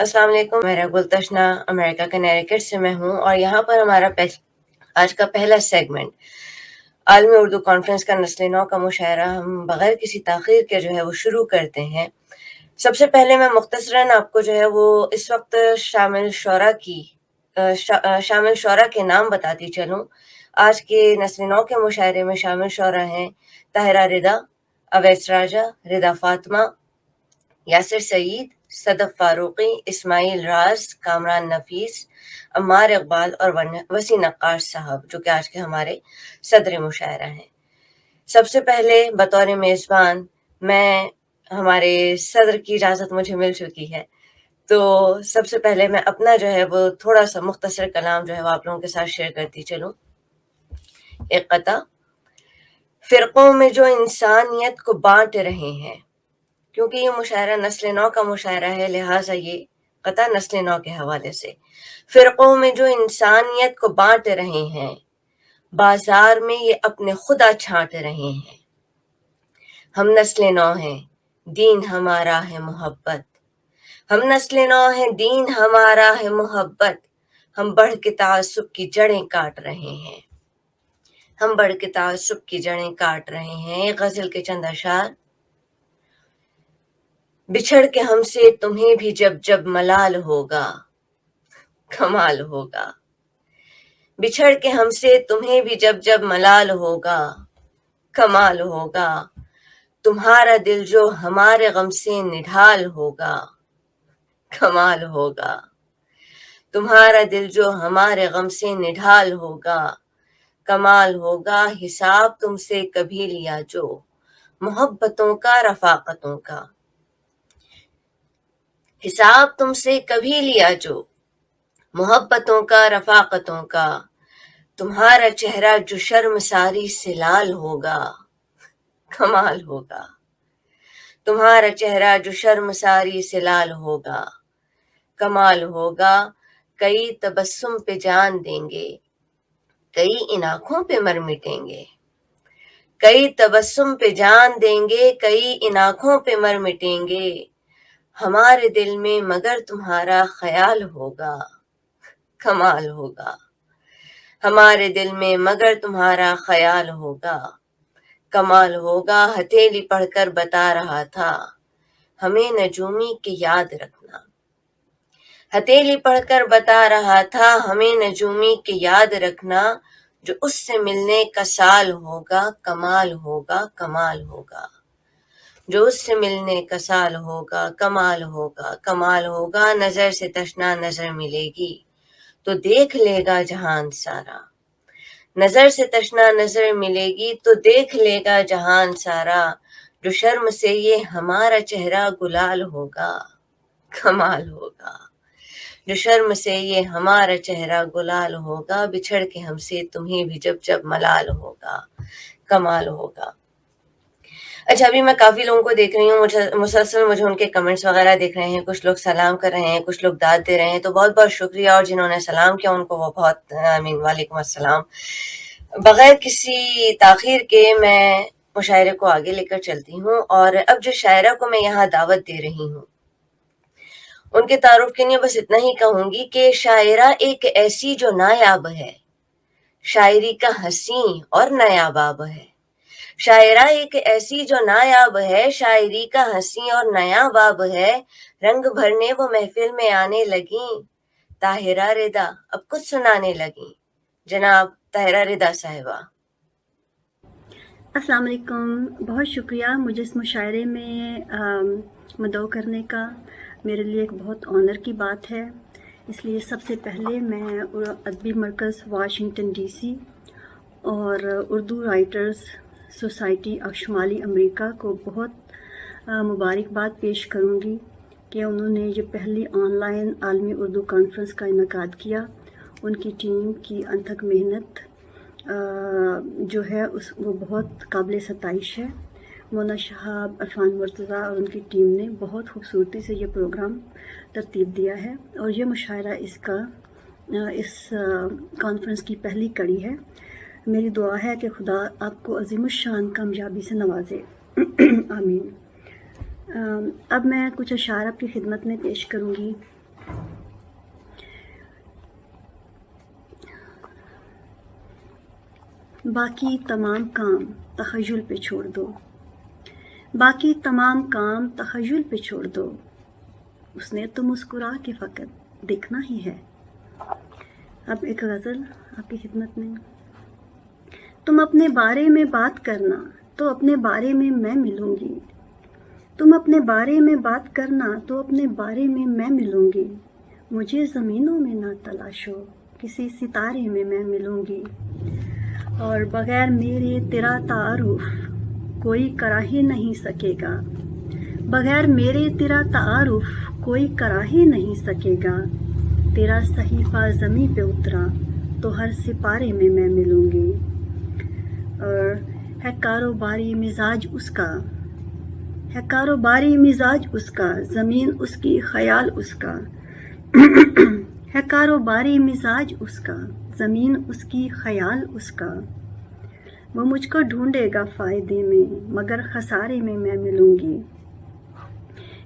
अस्सलाम वालेकुम। मेरा गुलतशना अमेरिका के कैनेरिकेट से मैं हूँ और यहाँ पर हमारा आज का पहला सेगमेंट आलमी उर्दू कॉन्फ्रेंस का नस्ल नौ का मुशायरा हम बगैर किसी ताख़ीर के जो है वो शुरू करते हैं। सबसे पहले मैं मुख्तसरन आपको जो है वो इस वक्त शामिल शोरा के नाम बताती चलूँ। आज के नस्ल नौ के मुशायरे में शामिल शोरा हैं ताहिरा रिदा, अवैस राजा, रिदा फातिमा, यासिर सईद, सदफ फारूकी, इस्माइल राज, कामरान नफीस, अम्मार इकबाल और वसी नक्काश साहब, जो कि आज के हमारे सदर मुशायरा हैं। सबसे पहले बतौर मेज़बान मैं हमारे सदर की इजाज़त मुझे मिल चुकी है, तो सबसे पहले मैं अपना जो है वो थोड़ा सा मुख्तसर कलाम जो है वो आप लोगों के साथ शेयर करती चलूँ। एक कता, फ़िरक़ों में जो इंसानियत को बांट रहे हैं, क्योंकि ये मुशायरा नस्ल नौ का मुशायरा है, लिहाजा ये कता नस्ल नौ के हवाले से। फ़िरक़ों में जो इंसानियत को बांट रहे हैं, बाजार में ये अपने खुदा छांट रहे हैं। हम नस्ल नौ हैं, दीन हमारा है मोहब्बत। हम नस्ल नौ हैं, दीन हमारा है मोहब्बत। हम बढ़ के तासुब की जड़ें काट रहे हैं। हम बढ़ के तासुब की जड़ें काट रहे हैं। गज़ल के चंद अशार। बिछड़ के हमसे तुम्हें भी जब जब मलाल होगा, कमाल होगा। बिछड़ के हमसे तुम्हें भी जब जब मलाल होगा, कमाल होगा। तुम्हारा दिल जो हमारे गम से निढाल होगा, कमाल होगा। तुम्हारा दिल जो हमारे गम से निढाल होगा, कमाल होगा। हिसाब तुमसे कभी लिया जो मोहब्बतों का, रफाकतों का। हिसाब तुमसे कभी लिया जो मोहब्बतों का, रफाकतों का। तुम्हारा चेहरा जो शर्मसारी से लाल होगा, कमाल होगा। तुम्हारा चेहरा जो शर्मसारी से लाल होगा, कमाल होगा। कई तबस्सुम पे जान देंगे, कई इन आँखों पे मर मिटेंगे। कई तबस्सुम पे जान देंगे, कई इन आँखों पे मर मिटेंगे। हमारे दिल में मगर तुम्हारा ख्याल होगा, कमाल होगा। हमारे दिल में मगर तुम्हारा ख्याल होगा, कमाल होगा। हथेली पढ़कर बता रहा था हमें नजूमी की याद रखना। हथेली पढ़कर बता रहा था हमें नजूमी की याद रखना। जो उससे मिलने का साल होगा, कमाल होगा, कमाल होगा। जो उससे मिलने का साल होगा, कमाल होगा, कमाल होगा। नजर से तशना नजर मिलेगी तो देख लेगा जहान सारा। नजर से तशना नजर मिलेगी तो देख लेगा जहान सारा। जो शर्म से ये हमारा चेहरा गुलाल होगा, कमाल होगा। जो शर्म से ये हमारा चेहरा गुलाल होगा। बिछड़ के हमसे तुम्हें भी जब जब मलाल होगा, कमाल होगा। अच्छा, अभी मैं काफ़ी लोगों को देख रही हूँ, मुसलसल मुझे उनके कमेंट्स वगैरह दिख रहे हैं। कुछ लोग सलाम कर रहे हैं, कुछ लोग दाद दे रहे हैं, तो बहुत बहुत शुक्रिया। और जिन्होंने सलाम किया उनको वो बहुत वालेकुम अस्सलाम। बगैर किसी ताख़ीर के मैं मुशायरे को आगे लेकर चलती हूँ और अब जो शायरा को मैं यहाँ दावत दे रही हूँ उनके तारुफ के लिए बस इतना ही कहूँगी कि शायरा एक ऐसी जो नायाब है, शायरी का हसीं और नायाबाब है। शायरा एक ऐसी जो नायाब है, शायरी का हसीं और नायाबाब है। रंग भरने वो महफिल में आने लगी, ताहिरा रिदा अब कुछ सुनाने लगी। जनाब ताहिरा रिदा साहिबा। अस्सलाम वालेकुम। बहुत शुक्रिया मुझे इस मुशायरे में मदऊ करने का। मेरे लिए एक बहुत ऑनर की बात है। इसलिए सबसे पहले मैं अदबी मरकज़ वाशिंगटन डीसी और उर्दू राइटर्स सोसाइटी ऑफ शुमाली अमेरिका को बहुत मुबारकबाद पेश करूँगी कि उन्होंने ये पहली ऑनलाइन आलमी उर्दू कॉन्फ्रेंस का इनेकाद किया। उनकी टीम की अनथक मेहनत जो है वो बहुत काबिल सताइश है। मोना शहाब, अरफान मुर्तज़ा और उनकी टीम ने बहुत खूबसूरती से ये प्रोग्राम तरतीब दिया है और ये मुशायरा इस कॉन्फ्रेंस की पहली कड़ी है। मेरी दुआ है कि खुदा आपको अज़ीमुश्शान कामयाबी से नवाजे। आमीन। अब मैं कुछ अशार आपकी खिदमत में पेश करूँगी। बाकी तमाम काम तख़य्युल पे छोड़ दो, बाकी तमाम काम तख़य्युल पे छोड़ दो, उसने तो मुस्कुरा के फ़कत देखना ही है। अब एक गज़ल आपकी खिदमत में। तुम अपने बारे में बात करना तो अपने बारे में मैं मिलूँगी, तुम अपने बारे में बात करना तो अपने बारे में मैं मिलूँगी, मुझे ज़मीनों में ना तलाशो, किसी सितारे में मैं मिलूँगी। और बग़ैर मेरे तेरा तारुफ कोई करा ही नहीं सकेगा, बग़ैर मेरे तेरा तारुफ कोई करा ही नहीं सकेगा, तेरा सहीफ़ा ज़मीं पे उतरा तो हर सिपारे में मैं मिलूँगी। और है कारोबारी मिजाज उसका, है कारोबारी मिजाज उसका, ज़मीन उसकी ख़याल उसका है कारोबारी मिजाज उसका, ज़मीन उसकी ख़याल उसका, वो मुझको ढूंढेगा फ़ायदे में मगर खसारे में मैं मिलूँगी।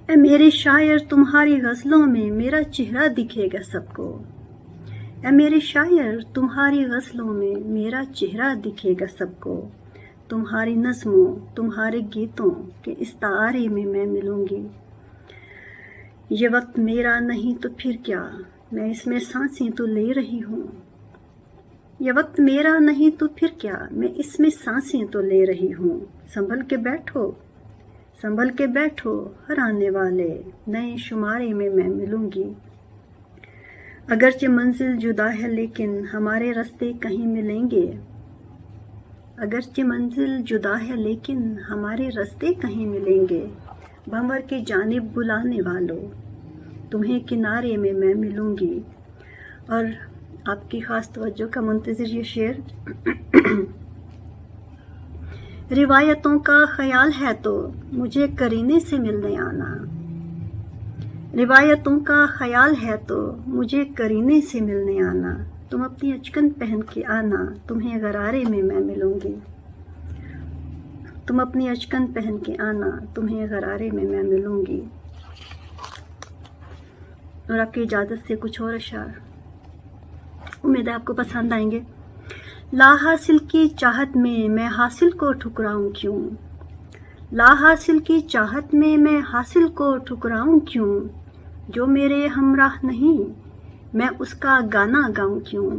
ए मेरे शायर तुम्हारी गज़लों में मेरा चेहरा दिखेगा सबको, ए मेरे शायर तुम्हारी गज़लों में मेरा चेहरा दिखेगा सबको, तुम्हारी नज़्मों तुम्हारे गीतों के इस्तारे में मैं मिलूँगी। ये वक्त मेरा नहीं तो फिर क्या, मैं इसमें सांसें तो ले रही हूँ, ये वक्त मेरा नहीं तो फिर क्या, मैं इसमें सांसें तो ले रही हूँ। संभल के बैठो, संभल के बैठो, हर आने वाले नए शुमारे में मैं मिलूँगी। अगरचे मंजिल जुदा है लेकिन हमारे रास्ते कहीं मिलेंगे, अगरचे मंजिल जुदा है लेकिन हमारे रास्ते कहीं मिलेंगे, भंवर की जानिब बुलाने वालों तुम्हें किनारे में मैं मिलूँगी। और आपकी ख़ास तवज्जो का मुंतज़िर ये शेर। रिवायतों का ख़याल है तो मुझे करीने से मिलने आना, रिवायतों का ख़याल है तो मुझे करीने से मिलने आना, तुम अपनी अचकन पहन के आना तुम्हें गरारे में मैं मिलूँगी, तुम अपनी अचकन पहन के आना तुम्हें गरारे में मैं मिलूँगी। और आपकी इजाज़त से कुछ और अशार, उम्मीद है आपको पसंद आएंगे। ला हासिल की चाहत में मैं हासिल को ठुकराऊं क्यों, ला हासिल की चाहत में मैं हासिल को ठुकराऊं क्यों, जो मेरे हमराह नहीं मैं उसका गाना गाऊं क्यों,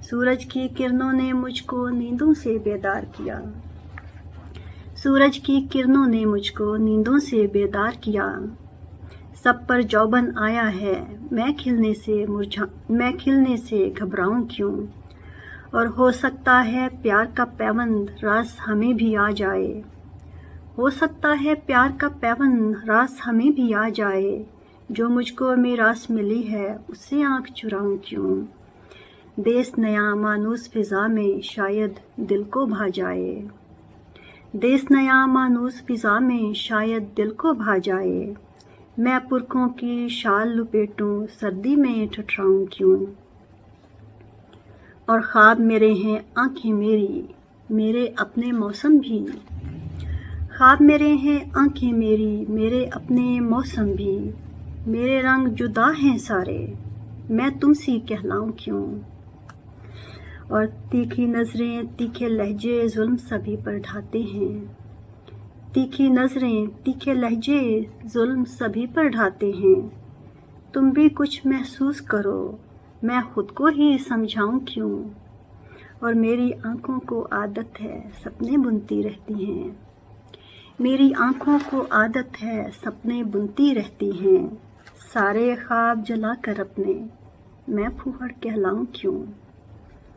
सूरज की किरणों ने मुझको नींदों से बेदार किया, सूरज की किरणों ने मुझको नींदों से बेदार किया, सब पर जौबन आया है मैं खिलने से घबराऊं क्यों, और हो सकता है प्यार का पैबंद रास हमें भी आ जाए, हो सकता है प्यार का पैबंद रास हमें भी आ जाए, जो मुझको मीरास मिली है उससे आँख चुराऊं क्यों, देश नया मानूस फिज़ा में शायद दिल को भा जाए, देश नया मानूस फिज़ा में शायद दिल को भा जाए, मैं पुरखों की शाल लपेटूं सर्दी में ठठराऊं क्यों, और ख्वाब मेरे हैं आँखें मेरी मेरे अपने मौसम भी, ख्वाब मेरे हैं आँखें मेरी मेरे अपने मौसम भी, मेरे रंग जुदा हैं सारे मैं तुमसी कहलाऊं क्यों, और तीखी नज़रें तीखे लहजे जुल्म सभी पर ढाते हैं, तीखी नज़रें तीखे लहजे जुल्म सभी पर ढाते हैं, तुम भी कुछ महसूस करो मैं खुद को ही समझाऊं क्यों, और मेरी आँखों को आदत है सपने बुनती रहती हैं, मेरी आँखों को आदत है सपने बुनती रहती हैं, सारे ख्वाब जलाकर अपने मैं फूहड़ कहलाऊं क्यों,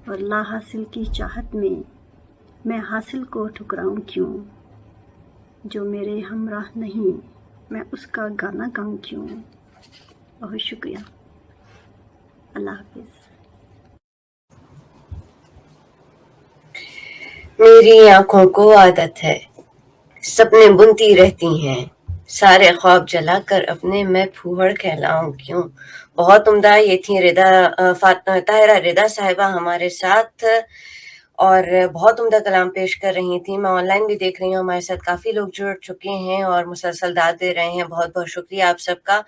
और ला हासिल की चाहत में मैं हासिल को ठुकराऊं क्यों, जो मेरे हमराह नहीं मैं उसका गाना गाऊं क्यों। बहुत शुक्रिया, अल्लाह हाफिज़। मेरी आँखों को आदत है सपने बुनती रहती हैं, सारे ख्वाब जलाकर अपने मैं फूहड़ कहलाऊं क्यों। बहुत उम्दा। ये थी ताहिरा रिदा साहिबा हमारे साथ, اور بہت عمدہ کلام پیش کر رہی تھیں. میں آن لائن بھی دیکھ رہی ہوں، ہمارے ساتھ کافی لوگ جڑ چکے ہیں اور مسلسل داد دے رہے ہیں. بہت بہت شکریہ آپ سب کا.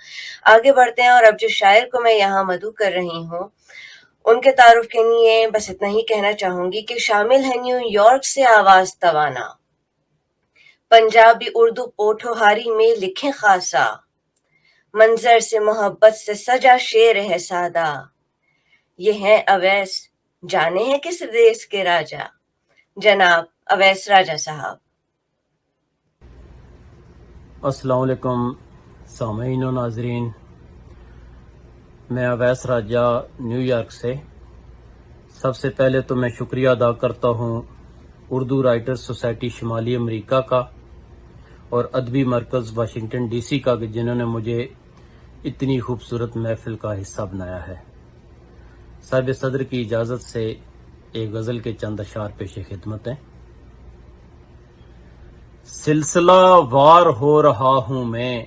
آگے بڑھتے ہیں اور اب جس شاعر کو میں یہاں مدعو کر رہی ہوں ان کے تعارف کے لیے بس اتنا ہی کہنا چاہوں گی کہ شامل ہے نیو یارک سے آواز توانا، پنجابی اردو پوٹھوہاری میں لکھیں خاصا، منظر سے محبت سے سجا شعر ہے سادہ، یہ ہیں اویس جانے ہیں کس دیس کے راجا، جناب اویس راجا صاحب. السلام علیکم سامعین و ناظرین، میں اویس راجہ نیو یارک سے. سب سے پہلے تو میں شکریہ ادا کرتا ہوں اردو رائٹر سوسائٹی شمالی امریکہ کا اور ادبی مرکز واشنگٹن ڈی سی کا، کہ جنہوں نے مجھے اتنی خوبصورت محفل کا حصہ بنایا ہے. صاحب صدر کی اجازت سے ایک غزل کے چند اشعار پیش خدمت ہیں. سلسلہ وار ہو رہا ہوں میں،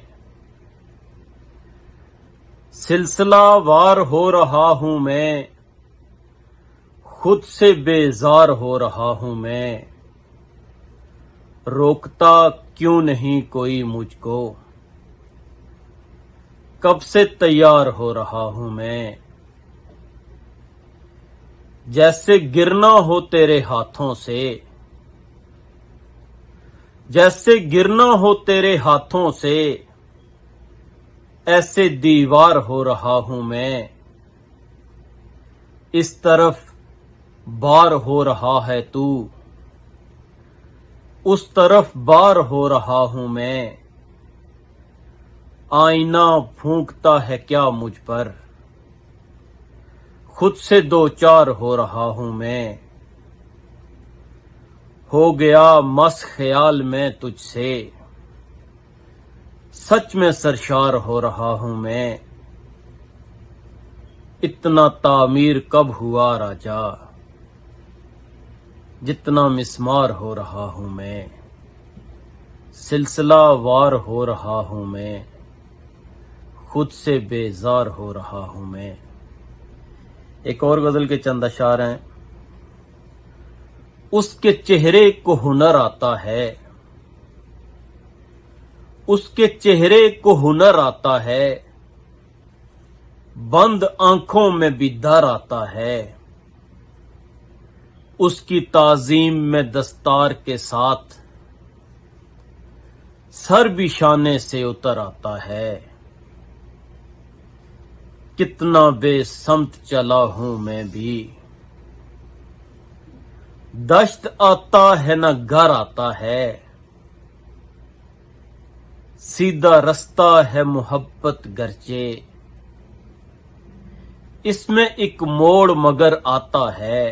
سلسلہ وار ہو رہا ہوں میں، خود سے بیزار ہو رہا ہوں میں، روکتا کیوں نہیں کوئی مجھ کو، کب سے تیار ہو رہا ہوں میں، جیسے گرنا ہو تیرے ہاتھوں سے، جیسے گرنا ہو تیرے ہاتھوں سے، ایسے دیوار ہو رہا ہوں میں، اس طرف بار ہو رہا ہے تو، اس طرف بار ہو رہا ہوں میں، آئینہ پھونکتا ہے کیا مجھ پر، خود سے دو چار ہو رہا ہوں میں، ہو گیا مس خیال میں تجھ سے، سچ میں سرشار ہو رہا ہوں میں، اتنا تعمیر کب ہوا راجا، جتنا مسمار ہو رہا ہوں میں، سلسلہ وار ہو رہا ہوں میں، خود سے بیزار ہو رہا ہوں میں. ایک اور غزل کے چند اشعار ہیں. اس کے چہرے کو ہنر آتا ہے، اس کے چہرے کو ہنر آتا ہے، بند آنکھوں میں بھی در آتا ہے، اس کی تعظیم میں دستار کے ساتھ سر بھی شانے سے اتر آتا ہے، کتنا بے سمت چلا ہوں میں بھی، دشت آتا ہے نہ گھر آتا ہے، سیدھا رستہ ہے محبت گرچہ، اس میں ایک موڑ مگر آتا ہے،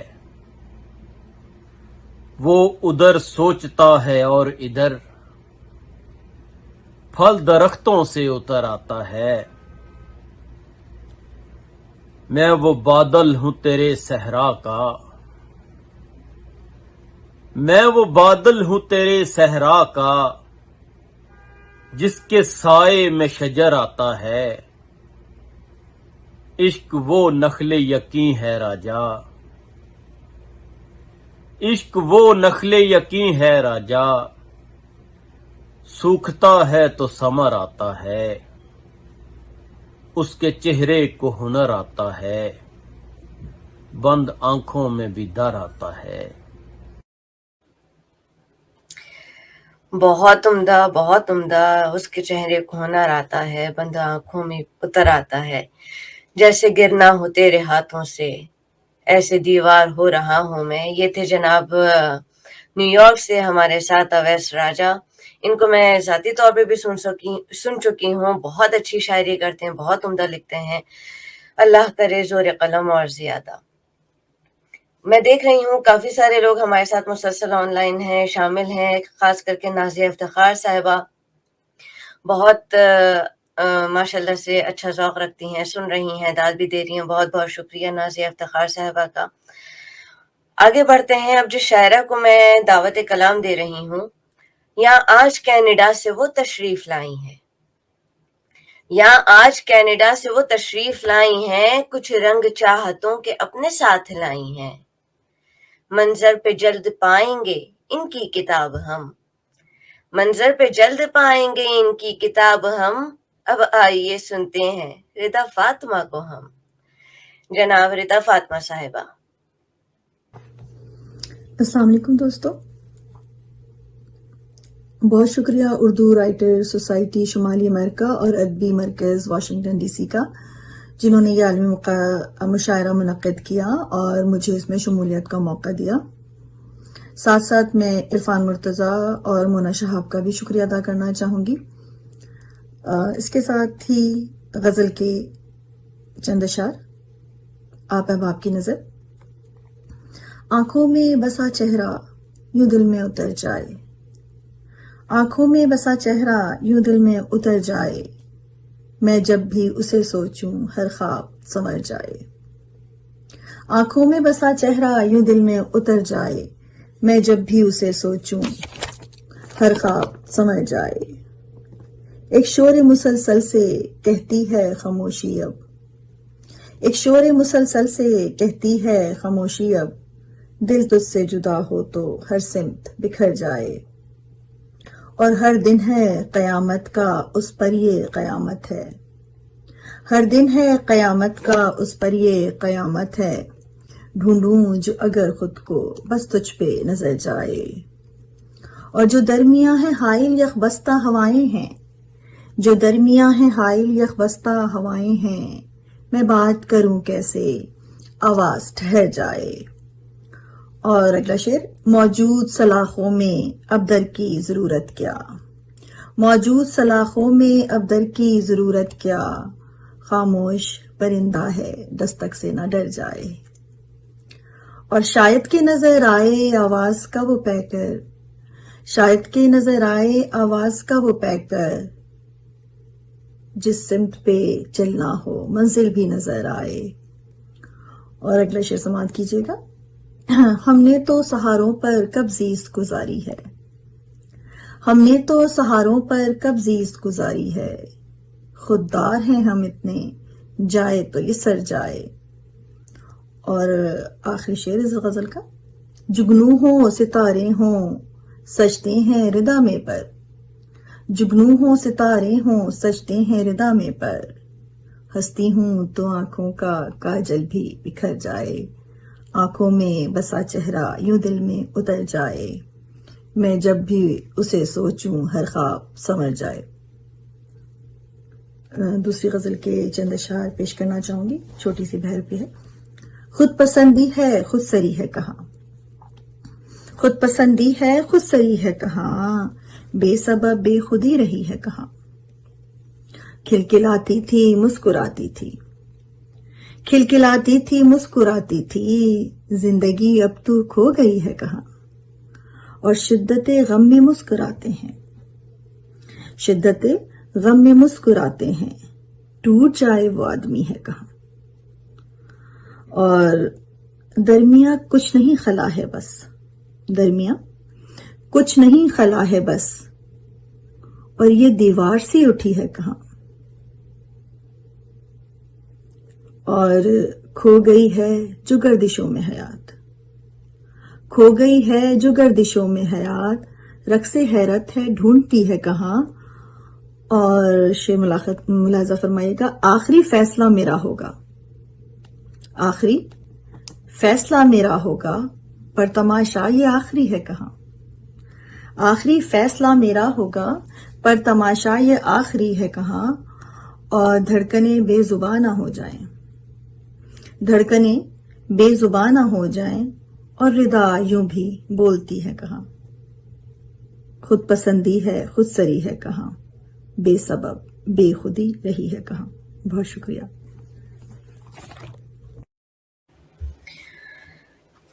وہ ادھر سوچتا ہے اور ادھر پھل درختوں سے اتر آتا ہے، میں وہ بادل ہوں تیرے صحرا کا، میں وہ بادل ہوں تیرے صحرا کا، جس کے سائے میں شجر آتا ہے، عشق وہ نخل یقیں ہے راجا، عشق وہ نخل یقیں ہے راجا، سوکھتا ہے تو ثمر آتا ہے، اس کے چہرے کو ہنر آتا ہے، بند آنکھوں میں بھی در آتا ہے. بہت عمدہ، بہت عمدہ. اس کے چہرے کو ہنر آتا ہے، بند آنکھوں میں اتر آتا ہے، جیسے گرنا ہو تیرے ہاتھوں سے، ایسے دیوار ہو رہا ہوں میں. یہ تھے جناب نیو یارک سے ہمارے ساتھ اویس راجہ. ان کو میں ذاتی طور پہ بھی سن چکی ہوں. بہت اچھی شاعری کرتے ہیں، بہت عمدہ لکھتے ہیں. اللہ کرے زور قلم اور زیادہ. میں دیکھ رہی ہوں کافی سارے لوگ ہمارے ساتھ مسلسل آن لائن ہیں، شامل ہیں، خاص کر کے نازیہ افتخار صاحبہ بہت ماشاء اللہ سے اچھا ذوق رکھتی ہیں، سن رہی ہیں، داد بھی دے رہی ہیں. بہت بہت شکریہ نازیہ افتخار صاحبہ کا. آگے بڑھتے ہیں. اب جس شاعرہ کو میں دعوت کلام دے رہی ہوں، یہاں آج کینیڈا سے وہ تشریف لائی ہیں، یہاں آج کینیڈا سے وہ تشریف لائی ہیں، کچھ رنگ چاہتوں کے اپنے ساتھ لائی ہیں. منظر پہ جلد پائیں گے ان کی کتاب ہم، منظر پہ جلد پائیں گے ان کی کتاب ہم، اب آئیے سنتے ہیں ردا فاطمہ کو ہم۔ جناب ردا فاطمہ صاحبہ۔ السلام علیکم دوستو، بہت شکریہ اردو رائٹر سوسائٹی شمالی امریکہ اور ادبی مرکز واشنگٹن ڈی سی کا، جنہوں نے یہ عالمی مشاعرہ منعقد کیا اور مجھے اس میں شمولیت کا موقع دیا۔ ساتھ ساتھ میں عرفان مرتضیٰ اور مونا شہاب کا بھی شکریہ ادا کرنا چاہوں گی۔ اس کے ساتھ ہی غزل کے چند اشعار آپ احباب کی نظر۔ آنکھوں میں بسا چہرہ یوں دل میں اتر جائے، آنکھوں میں بسا چہرہ یوں دل میں اتر جائے، میں جب بھی اسے سوچوں ہر خواب سنور جائے۔ آنکھوں میں بسا چہرہ یوں دل میں اتر جائے، میں جب بھی اسے سوچوں ہر خواب سنور جائے۔ ایک شور مسلسل سے کہتی ہے خاموشی اب، ایک شور مسلسل سے کہتی ہے خاموشی اب، دل تجھ سے جدا ہو تو ہر سمت بکھر جائے۔ اور ہر دن ہے قیامت کا اس پر یہ قیامت ہے، ہر دن ہے قیامت کا اس پر یہ قیامت ہے، ڈھونڈوں جو اگر خود کو بس تجھ پہ نظر جائے۔ اور جو درمیاں ہے حائل یک بستہ ہوائیں ہیں، جو درمیاں ہے حائل یک بستہ ہوائیں ہیں، میں بات کروں کیسے آواز ٹھہر جائے۔ اور اگلا شعر، موجود سلاخوں میں اب در کی ضرورت کیا، موجود سلاخوں میں اب در کی ضرورت کیا، خاموش پرندہ ہے دستک سے نہ ڈر جائے۔ اور شاید کہ نظر آئے آواز کا وہ پیکر، شاید کہ نظر آئے آواز کا وہ پیکر، جس سمت پہ چلنا ہو منزل بھی نظر آئے۔ اور اگلا شعر سماعت کیجیے گا۔ ہم نے تو سہاروں پر کب زیست گزاری ہے، ہم نے تو سہاروں پر کب زیست گزاری ہے، خوددار ہیں ہم اتنے جائے تو یہ سر جائے۔ اور آخری شعر اس غزل کا، جگنو ہوں ستارے ہوں سجتے ہیں ردا میں پر، جگنو ہوں ستارے ہوں سجتے ہیں ردا میں پر، ہنستی ہوں تو آنکھوں کا کاجل بھی بکھر جائے، آنکھوں میں بسا چہرہ یوں دل میں اتر جائے، میں جب بھی اسے سوچوں ہر خواب سنور جائے۔ دوسری غزل کے چند اشعار پیش کرنا چاہوں گی، چھوٹی سی بہر پہ ہے۔ خود پسندی ہے خود سری ہے کہاں، خود پسندی ہے خود سری ہے کہاں، بے سبب بے خودی رہی ہے کہاں، کھلکھلاتی تھی مسکراتی تھی، کھلکھلاتی تھی مسکراتی تھی، زندگی اب تو کھو گئی ہے کہاں، اور شدت غم میں مسکراتے ہیں، شدت غم میں مسکراتے ہیں، ٹوٹ جائے وہ آدمی ہے کہاں، اور درمیاں کچھ نہیں خلا ہے بس، درمیاں کچھ نہیں خلا ہے بس، اور یہ دیوار سی اٹھی ہے کہاں، اور کھو گئی ہے جو گردشوں میں حیات، کھو گئی ہے جو گردشوں میں حیات، رقص حیرت ہے ڈھونڈتی ہے کہاں۔ اور شعر ملاحظہ فرمائیے گا، آخری فیصلہ میرا ہوگا، آخری فیصلہ میرا ہوگا، پر تماشا یہ آخری ہے کہاں، آخری فیصلہ میرا ہوگا پر تماشا یہ آخری ہے کہاں، اور دھڑکنیں بے زباں نہ ہو جائیں، دھڑکنیں بے زباں نہ ہو جائیں، اور ردا یوں بھی بولتی ہے کہاں، خود پسندی ہے خود سری ہے کہاں، بے سبب بے خودی رہی ہے کہاں۔ بہت شکریہ۔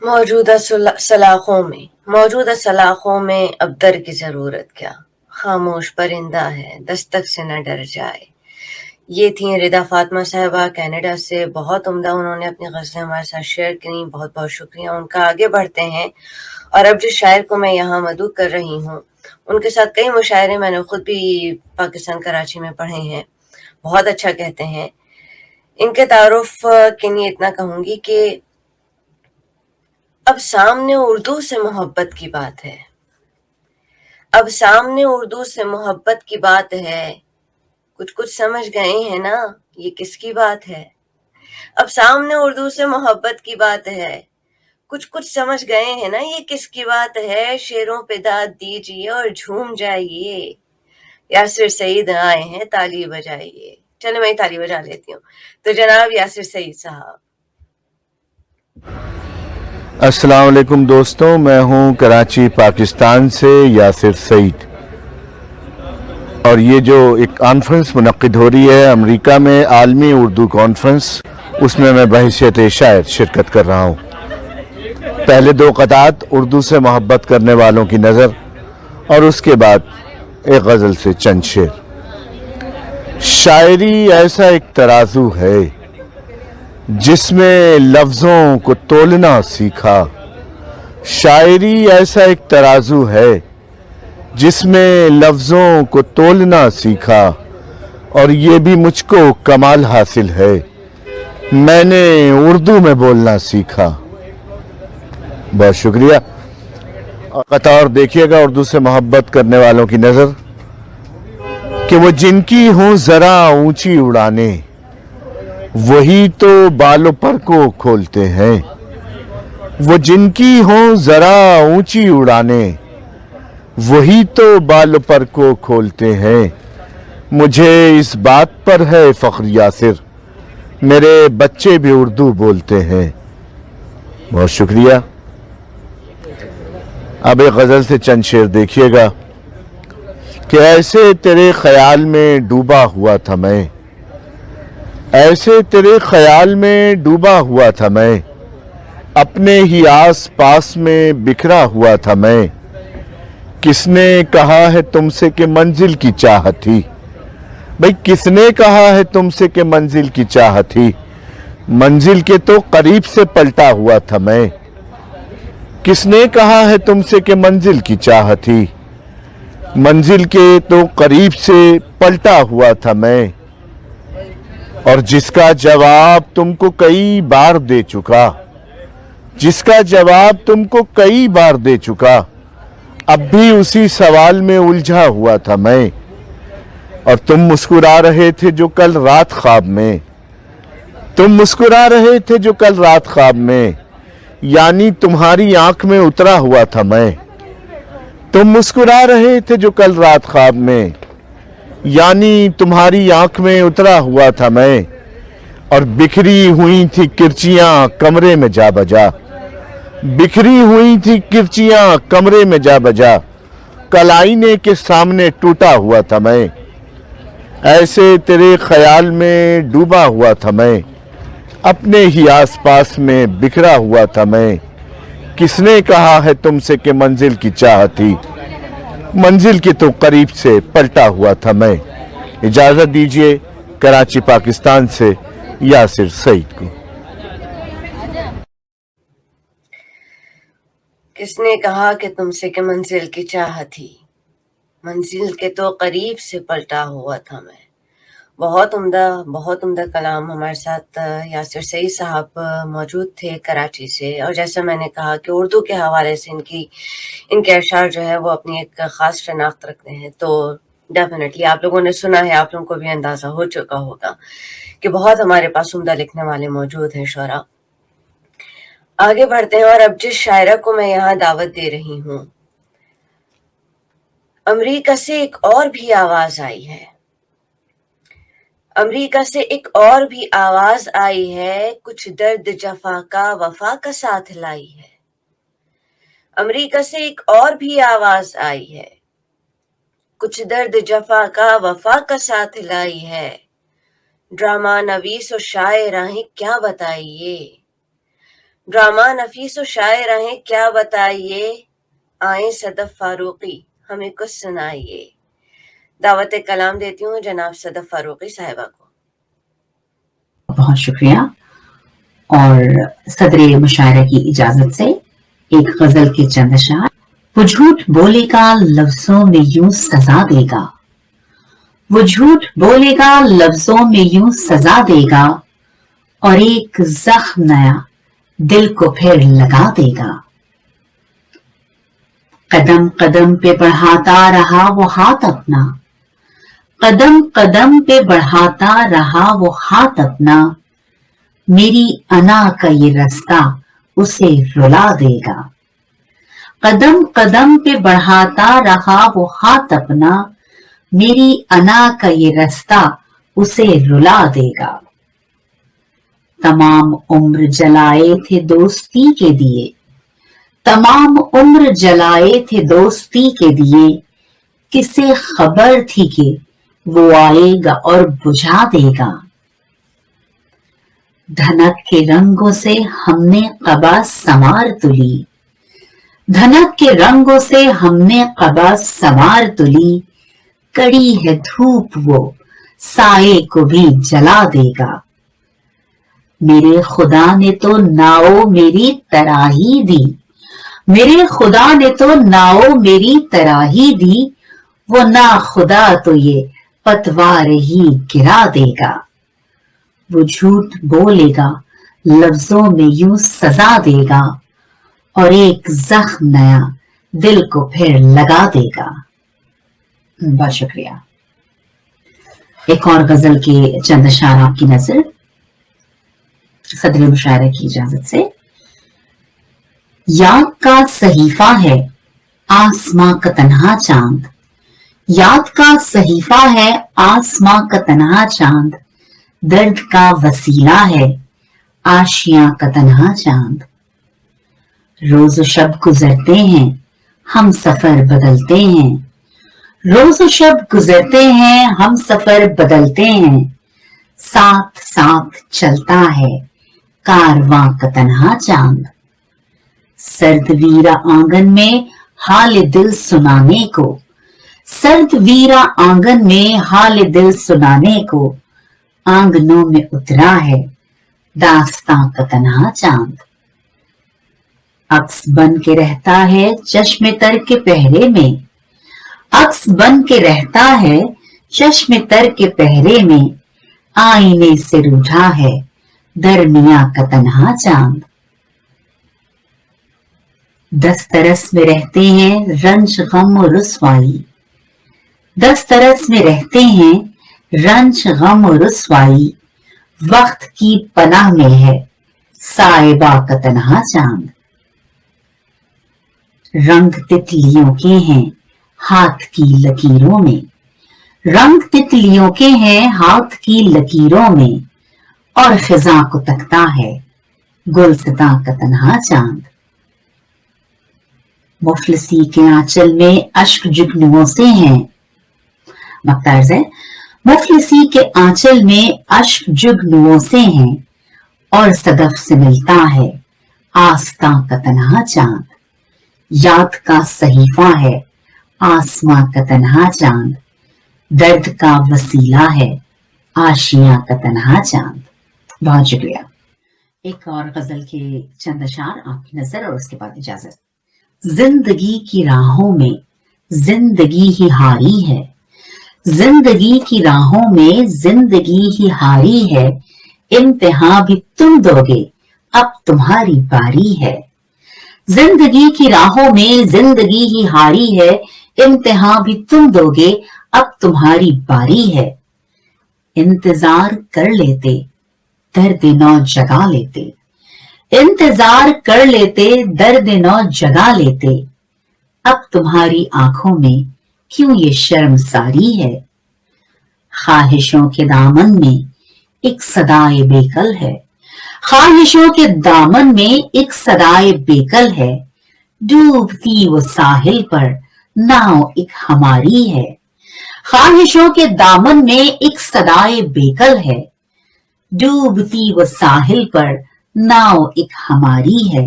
موجودہ سلاخوں میں، موجودہ سلاخوں میں اب در کی ضرورت کیا، خاموش پرندہ ہے دستک سے نہ ڈر جائے۔ یہ تھیں ردا فاطمہ صاحبہ کینیڈا سے، بہت عمدہ انہوں نے اپنی غزلیں ہمارے ساتھ شیئر کی، بہت بہت شکریہ ان کا۔ آگے بڑھتے ہیں، اور اب جس شاعر کو میں یہاں مدعو کر رہی ہوں، ان کے ساتھ کئی مشاعرے میں نے خود بھی پاکستان کراچی میں پڑھے ہیں، بہت اچھا کہتے ہیں۔ ان کے تعارف کے لیے اتنا کہوں گی کہ اب سامنے اردو سے محبت کی بات ہے، اب سامنے اردو سے محبت کی بات ہے، کچھ سمجھ گئے ہیں نا یہ کس کی بات ہے؟ اب سامنے اردو سے محبت کی بات ہے، کچھ سمجھ گئے ہیں نا یہ کس کی بات ہے؟ شعروں پہ داد دیجیے اور جھوم جائیے، یاسر سعید آئے ہیں تالی بجائیے۔ چلے میں تالی بجا لیتی ہوں۔ تو جناب یاسر سعید صاحب۔ السلام علیکم دوستوں، میں ہوں کراچی پاکستان سے یاسر سعید، اور یہ جو ایک کانفرنس منعقد ہو رہی ہے امریکہ میں، عالمی اردو کانفرنس، اس میں بحیثیت شاعر شرکت کر رہا ہوں۔ پہلے 2 قطعات اردو سے محبت کرنے والوں کی نظر، اور اس کے بعد ایک غزل سے چند شعر۔ شاعری ایسا ایک ترازو ہے جس میں لفظوں کو تولنا سیکھا، شاعری ایسا ایک ترازو ہے جس میں لفظوں کو تولنا سیکھا، اور یہ بھی مجھ کو کمال حاصل ہے، میں نے اردو میں بولنا سیکھا۔ بہت شکریہ۔ قطع اور دیکھیے گا اردو سے محبت کرنے والوں کی نظر، کہ وہ جن کی ہوں ذرا اونچی اڑانے، وہی تو بالوں پر کو کھولتے ہیں، وہ جن کی ہوں ذرا اونچی اڑانے، وہی تو بالوں پر کو کھولتے ہیں۔ مجھے اس بات پر ہے فخر یاسر، میرے بچے بھی اردو بولتے ہیں۔ بہت شکریہ۔ اب ایک غزل سے چند شعر دیکھیے گا، کہ ایسے تیرے خیال میں ڈوبا ہوا تھا میں، ایسے تیرے خیال میں ڈوبا ہوا تھا میں، اپنے ہی آس پاس میں بکھرا ہوا تھا میں، کس نے کہا ہے تم سے کہ منزل کی چاہت تھی؟ بھئی کس نے کہا ہے تم سے کہ منزل کی چاہت تھی؟ منزل کے تو قریب سے پلٹا ہوا تھا میں، کس نے کہا ہے تم سے کہ منزل کی چاہت تھی؟ منزل کے تو قریب سے پلٹا ہوا تھا میں، اور جس کا جواب تم کو کئی بار دے چکا، جس کا جواب تم کو کئی بار دے چکا، اب بھی اسی سوال میں الجھا ہوا تھا میں، اور تم مسکرا رہے تھے جو کل رات خواب میں، تم مسکرا رہے تھے جو کل رات خواب میں، یعنی تمہاری آنکھ میں اترا ہوا تھا میں، تم مسکرا رہے تھے جو کل رات خواب میں، یعنی تمہاری آنکھ میں اترا ہوا تھا میں، اور بکھری ہوئی تھی کرچیاں کمرے میں جا بجا، بکھری ہوئی تھی کرچیاں کمرے میں جا بجا، کل آئینے کے سامنے ٹوٹا ہوا تھا میں، ایسے تیرے خیال میں ڈوبا ہوا تھا میں، اپنے ہی آس پاس میں بکھرا ہوا تھا میں، کس نے کہا ہے تم سے کہ منزل کی چاہت تھی؟ منزل کے تو قریب سے پلٹا ہوا تھا میں۔ اجازت دیجیے کراچی پاکستان سے یاسر سعید کو۔ کس نے کہا کہ تم سے کہ منزل کی چاہت تھی؟ منزل کے تو قریب سے پلٹا ہوا تھا میں۔ بہت عمدہ کلام۔ ہمارے ساتھ یاسر سعید صاحب موجود تھے کراچی سے، اور جیسا میں نے کہا کہ اردو کے حوالے سے ان کے اشعار جو ہے وہ اپنی ایک خاص شناخت رکھتے ہیں، تو ڈیفینیٹلی آپ لوگوں نے سنا ہے، آپ لوگوں کو بھی اندازہ ہو چکا ہوگا کہ بہت ہمارے پاس عمدہ لکھنے والے موجود ہیں شعراء۔ آگے بڑھتے ہیں، اور اب جس شاعرہ کو میں یہاں دعوت دے رہی ہوں، امریکہ سے ایک اور بھی آواز آئی ہے، امریکہ سے ایک اور بھی آواز آئی ہے، کچھ درد جفا کا وفا کا ساتھ لائی ہے۔ امریکہ سے ایک اور بھی آواز آئی ہے، کچھ درد جفا کا وفا کا ساتھ لائی ہے، ڈرامہ نویس و شاعراہیں کیا بتائیے، ڈرامہ نفیس و شاعراہیں کیا بتائیے، آئیں صدف فاروقی ہمیں کچھ سنائیے۔ دعوت کلام دیتی ہوں جناب صدف فاروقی صاحبہ کو۔ بہت شکریہ، اور صدر مشاعرہ کی اجازت سے ایک غزل کے چند اشعار۔ وہ جھوٹ بولے گا لفظوں میں یوں سزا دے گا، وہ جھوٹ بولے گا لفظوں میں یوں سزا دے گا، اور ایک زخم نیا दिल को फिर लगा देगा। कदम कदम पे बढ़ाता रहा वो हाथ अपना, कदम कदम पे बढ़ाता रहा वो हाथ अपना, मेरी अना का ये रास्ता उसे रुला देगा। कदम कदम पे बढ़ाता रहा वो हाथ अपना, मेरी अना का ये रास्ता उसे रुला देगा। तमाम उम्र जलाए थे दोस्ती के दिए, तमाम उम्र जलाए थे दोस्ती के दिए, किसे खबर थी कि वो आएगा और बुझा देगा। धनक के रंगों से हमने कबा संवार तुली, धनक के रंगों से हमने कबा संवार तुली, कड़ी है धूप वो साए को भी जला देगा। मेरे खुदा ने तो नाओ मेरी तराही दी, मेरे खुदा ने तो नाओ मेरी तराही दी, वो ना खुदा तो ये पतवार ही गिरा देगा। वो झूठ बोलेगा लफ्जों में यूं सजा देगा, और एक जख्म नया दिल को फिर लगा देगा। बहुत शुक्रिया। एक और गजल के चंद अशार आपकी नजर, सदर मुशायरा की इजाजत से। याद का सहीफा है आसमां का तन्हा चांद, याद का सहीफा है आसमां का तन्हा चांद, दर्द का वसीला है आशियां का तन्हा चांद। रोज शब गुजरते हैं हम सफर बदलते हैं, रोज शब गुजरते हैं हम सफर बदलते हैं, साथ साथ चलता है कारवां का तन्हा चांद। सर्द वीरा आंगन में हाल दिल सुनाने को, सर्द वीरा आंगन में हाल दिल सुनाने को, आंगनों में उतरा है दास्तां का तन्हा चांद। अक्स बन के रहता है चश्मे तर के पहरे में, अक्स बन के रहता है चश्मे तर के पहरे में, आईने से रूठा है दरमिया का तन्हा चांद। दस्तरस में रहते हैं रंज गम और रुसवाई, दस्तरस में रहते हैं रंज गम और रुसवाई, वक्त की पनाह में है साहिबा का तन्हा चांद। रंग तितलियों के हैं हाथ की लकीरों में, रंग तितलियों के हैं हाथ की लकीरों में, और खिजा को तकता है गुलसिता का तन्हा चांद। मुफलिसी के आंचल में अश्क जुगनुओं से हैं, मक्तार है, मुफलिसी के आंचल में अश्क जुगनुओं से हैं, और सदफ से मिलता है आस्था का तन्हा चांद। याद का सहीफा है आसमां का तन्हा चांद, दर्द का वसीला है आशियां का तन्हा चांद। बहुत शुक्रिया। एक और गजल के चंद अशार आपकी नजर और उसके बाद इजाजत। जिंदगी की राहों में जिंदगी ही हारी है, जिंदगी की राहों में जिंदगी ही हारी है, इम्तिहान भी तुम दोगे अब तुम्हारी बारी है। जिंदगी की राहों में जिंदगी ही हारी है, इम्तिहान भी तुम दोगे अब तुम्हारी बारी है। इंतजार कर लेते दर्द नौ जगा लेते, इंतजार कर लेते दर्द नौ जगा लेते, अब तुम्हारी आंखों में क्यों ये शर्मसारी है। ख्वाहिशों के दामन में एक सदाए बेकल है, ख्वाहिशों के दामन में एक सदाए बेकल है, डूबती वो साहिल पर नाव एक हमारी है। ख्वाहिशों के दामन में एक सदाए बेकल है, डूबती वो साहिल पर नाव एक हमारी है।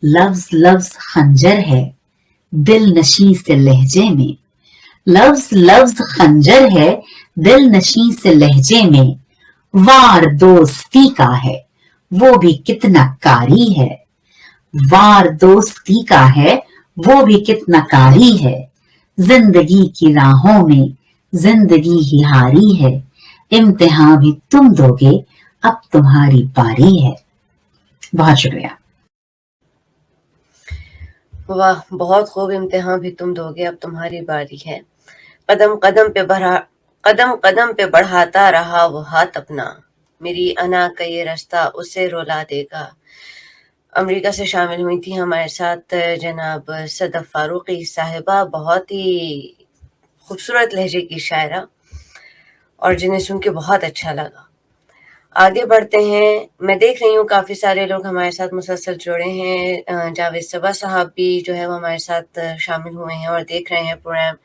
लफ्ज लफ्ज खंजर है दिल नशी से लहजे में, लफ्ज लफ्ज खंजर है दिल नशी से लहजे में, वार दोस्ती का है वो भी कितना कारी है, वार दोस्ती का है वो भी कितना कारी है। जिंदगी की राहों में जिंदगी ही हारी है, इम्तिहान भी तुम दोगे अब तुम्हारी बारी है। बहुत शुक्रिया। वाह, बहुत खूब इम्तिहान भी तुम दोगे, अब तुम्हारी बारी है। कदम कदम पे बढ़ाता रहा वो हाथ अपना, मेरी अना का ये रास्ता उसे रुला देगा। अमेरिका से शामिल हुई थी हमारे साथ जनाब सदफ फारूकी साहिबा, बहुत ही खूबसूरत लहजे की शायरा, और जिन्हें सुन के बहुत अच्छा लगा। आगे बढ़ते हैं। मैं देख रही हूँ काफ़ी सारे लोग हमारे साथ मुसलसल जुड़े हैं। जावेद सबा साहब भी जो है वो हमारे साथ शामिल हुए हैं और देख रहे हैं प्रोग्राम।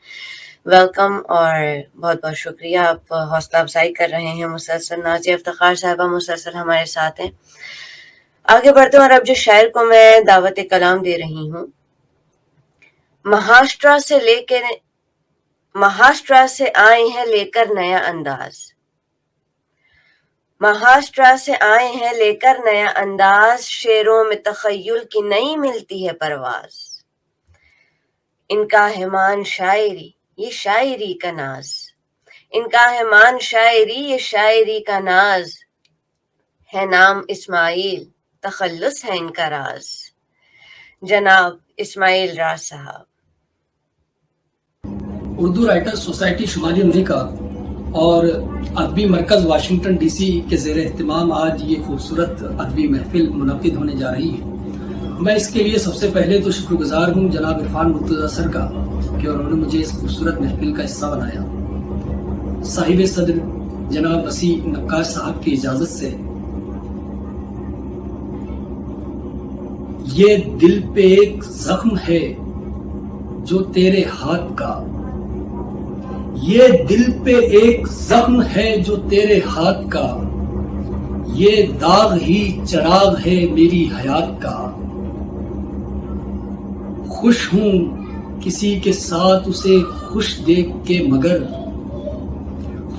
वेलकम और बहुत बहुत शुक्रिया, आप हौसला अफजाई कर रहे हैं मुसलसल। नाज़िया इफ्तिखार साहिबा मुसलसल हमारे साथ हैं। आगे बढ़ते हैं और अब जो शायर को मैं दावत कलाम दे रही हूँ, महाराष्ट्र से आए हैं लेकर नया अंदाज, महाराष्ट्र से आए हैं लेकर नया अंदाज, शेरों में तखय्युल की नई मिलती है परवाज, इनका है मान शायरी ये शायरी का नाज, इनका है मान शायरी ये शायरी का नाज, है नाम इस्माइल तखल्लुस है इनका राज। जनाब इस्माइल राज साहब। उर्दू राइटर्स सोसाइटी शुमाली अमेरिका और अदबी मरकज़ वाशिंगटन डीसी के ज़ेर एहतमाम आज ये खूबसूरत अदबी महफिल मुनक़िद होने जा रही है। मैं इसके लिए सबसे पहले तो शुक्रगुजार हूँ जनाब इरफान मुर्तज़ा सर का कि उन्होंने मुझे इस खूबसूरत महफिल का हिस्सा बनाया। साहिब सदर जनाब वसी नक्काश साहब की इजाज़त से ये दिल पे एक जख्म है जो तेरे हाथ का, ये दिल पे एक जख्म है जो तेरे हाथ का, ये दाग ही चराग है मेरी हयात का। खुश हूं किसी के साथ उसे खुश देख के मगर,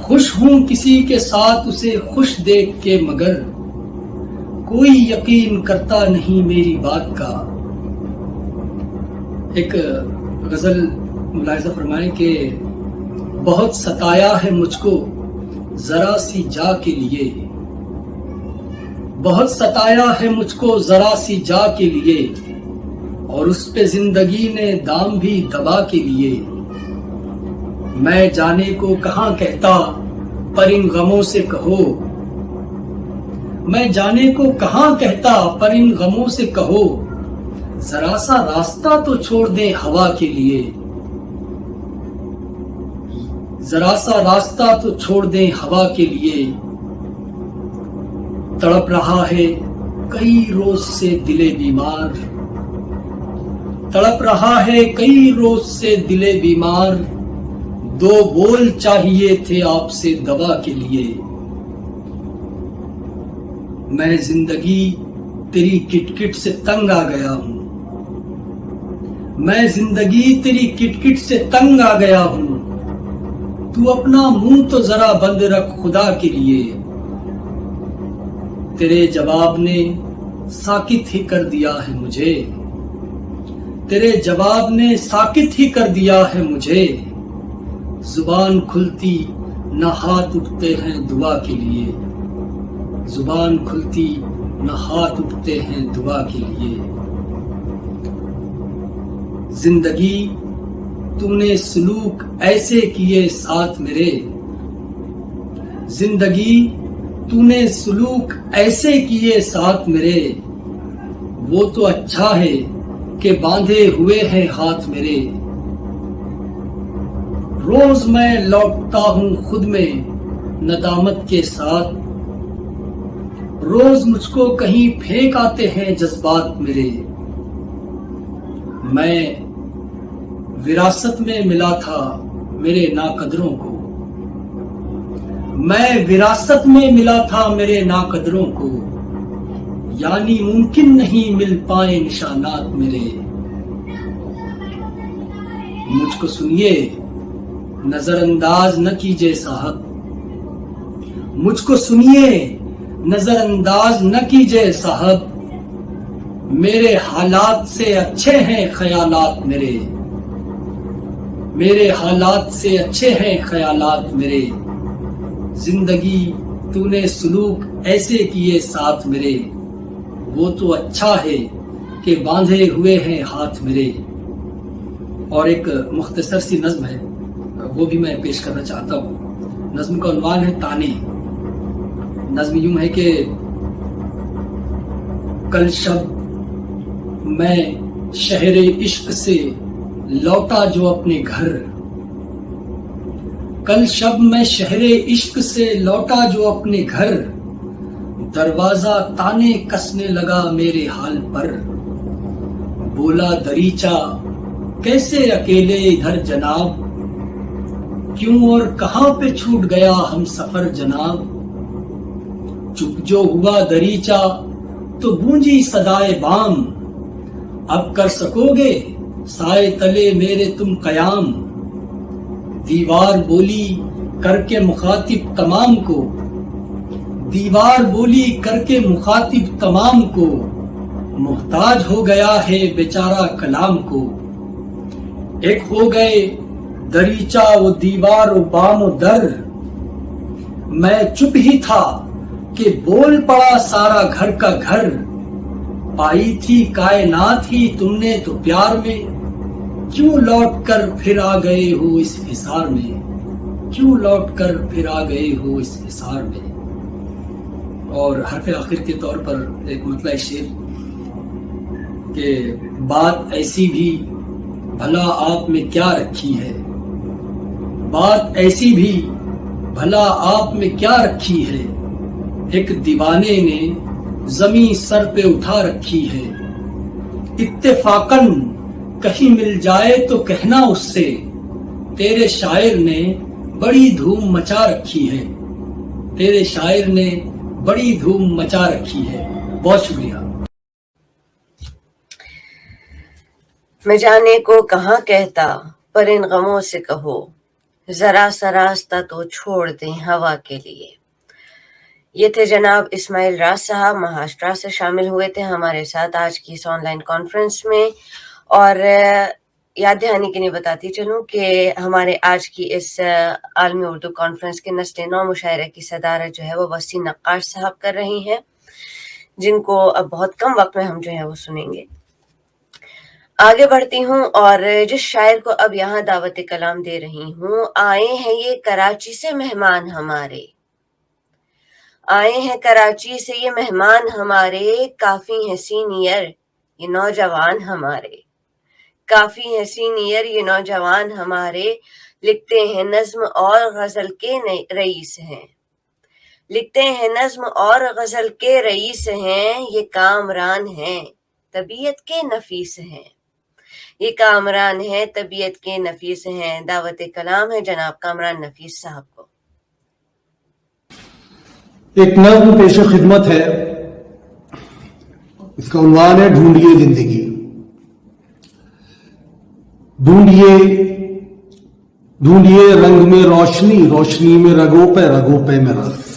खुश हूं किसी के साथ उसे खुश देख के मगर, कोई यकीन करता नहीं मेरी बात का। एक गजल मुलाहिजा फरमाएं कि बहुत सताया है मुझको जरा सी जा के लिए, बहुत सताया है मुझको जरा सी जा के लिए, और उस पे जिंदगी ने दाम भी दबा के लिए। मैं जाने को कहां कहता पर इन गमों से कहो, मैं जाने को कहां कहता पर इन गमों से कहो, जरा सा रास्ता तो छोड़ दे हवा के लिए, जरा सा रास्ता तो छोड़ दे हवा के लिए। तड़प रहा है कई रोज से दिले बीमार, तड़प रहा है कई रोज से दिले बीमार, दो बोल चाहिए थे आपसे दवा के लिए। मैं जिंदगी तेरी किटकिट से तंग आ गया हूं, मैं जिंदगी तेरी किटकिट से तंग आ गया हूं, तू अपना मुंह तो जरा बंद रख खुदा के लिए। तेरे जवाब ने साकित ही कर दिया है मुझे, तेरे जवाब ने साकित ही कर दिया है मुझे। जुबान खुलती न हाथ उठते हैं दुआ के लिए, जुबान खुलती न हाथ उठते हैं दुआ के लिए। जिंदगी तूने सलूक ऐसे किए साथ मेरे, जिंदगी तूने सलूक ऐसे किए साथ मेरे, वो तो अच्छा है कि बांधे हुए हैं हाथ मेरे। रोज मैं लौटता हूं खुद में नदामत के साथ, रोज मुझको कहीं फेंक आते हैं जज्बात मेरे। मैं विरासत में मिला था मेरे नाकदरों को, मैं विरासत में मिला था मेरे नाकदरों को, यानी मुमकिन नहीं मिल पाए निशानात मेरे। मुझको सुनिए नजरअंदाज न कीजिए साहब, मुझको सुनिए नजरअंदाज न कीजिए साहब, मेरे हालात से अच्छे हैं ख्यालात मेरे, मेरे हालात से अच्छे हैं ख्यालात मेरे। जिंदगी तूने सलूक ऐसे किए साथ मेरे, वो तो अच्छा है कि बांधे हुए हैं हाथ मेरे। और एक मुख्तसर सी नज्म है, वो भी मैं पेश करना चाहता हूँ। नज्म का उन्वान है ताने। नज्म यूं है कि कल शब मैं शहरे इश्क से लौटा जो अपने घर, कल शब मैं शहरे इश्क से लौटा जो अपने घर, दरवाजा ताने कसने लगा मेरे हाल पर। बोला दरीचा कैसे अकेले इधर जनाब, क्यों और कहां पे छूट गया हम सफर जनाब। चुप जो हुआ दरीचा तो गूंजी सदाए बाम, अब कर सकोगे साए तले मेरे तुम कयाम। दीवार बोली करके मुखातिब तमाम को, दीवार बोली करके मुखातिब तमाम को, मुहताज हो गया है बेचारा कलाम को। एक हो गए दरीचा वो दीवार वो बाम वो दर, मैं चुप ही था कि बोल पड़ा सारा घर का घर। पाई थी कायनात ही तुमने तो प्यार में, क्यों लौट कर फिर आ गए हो इस हिसार में, क्यों लौट कर फिर आ गए हो इस हिसार में। और हरफ आखिर के तौर पर एक मतलब शेर कि बात ऐसी भी भला आप में क्या रखी है, बात ऐसी भी भला आप में क्या रखी है। एक दीवाने ने जमी सर पे उठा रखी है, इत्तेफाकन कहीं मिल जाए तो कहना उससे, तेरे शायर ने बड़ी धूम मचा रखी है, तेरे शायर ने बड़ी धूम मचा रखी है। बहुत शुक्रिया। मैं जाने को कहाँ कहता पर इन गमों से कहो, जरा सा रास्ता तो छोड़ दें हवा के लिए। ये थे जनाब इस्माइल राज साहब, महाराष्ट्र से शामिल हुए थे हमारे साथ आज की इस ऑनलाइन कॉन्फ्रेंस में। और याद दहानी के लिए बताती चलूँ कि हमारे आज की इस आलमी उर्दू कॉन्फ्रेंस के नस्ल नौ मुशायरे की सदारत जो है वो वसी नक्काश साहब कर रही हैं, जिनको अब बहुत कम वक्त में हम जो है वो सुनेंगे। आगे बढ़ती हूँ और जिस शायर को अब यहाँ दावत कलाम दे रही हूँ, आए हैं ये कराची से मेहमान हमारे, आए हैं कराची से ये मेहमान हमारे, काफी हैं सीनियर ये नौजवान हमारे, काफी हैं सीनियर ये नौजवान हमारे। लिखते हैं नज्म और गजल के रईस हैं, लिखते हैं नज्म और गजल के रईस हैं। ये कामरान हैं तबीयत के नफीस हैं, ये कामरान है तबीयत के नफीस हैं। दावत कलाम है जनाब कामरान नफीस साहब को। एक नज्म पेश खिदमत है, इसका उन्वान है ढूंढिए जिंदगी। ढूंढिए ढूंढिए रंग में रोशनी, रोशनी में रगों पे में रस,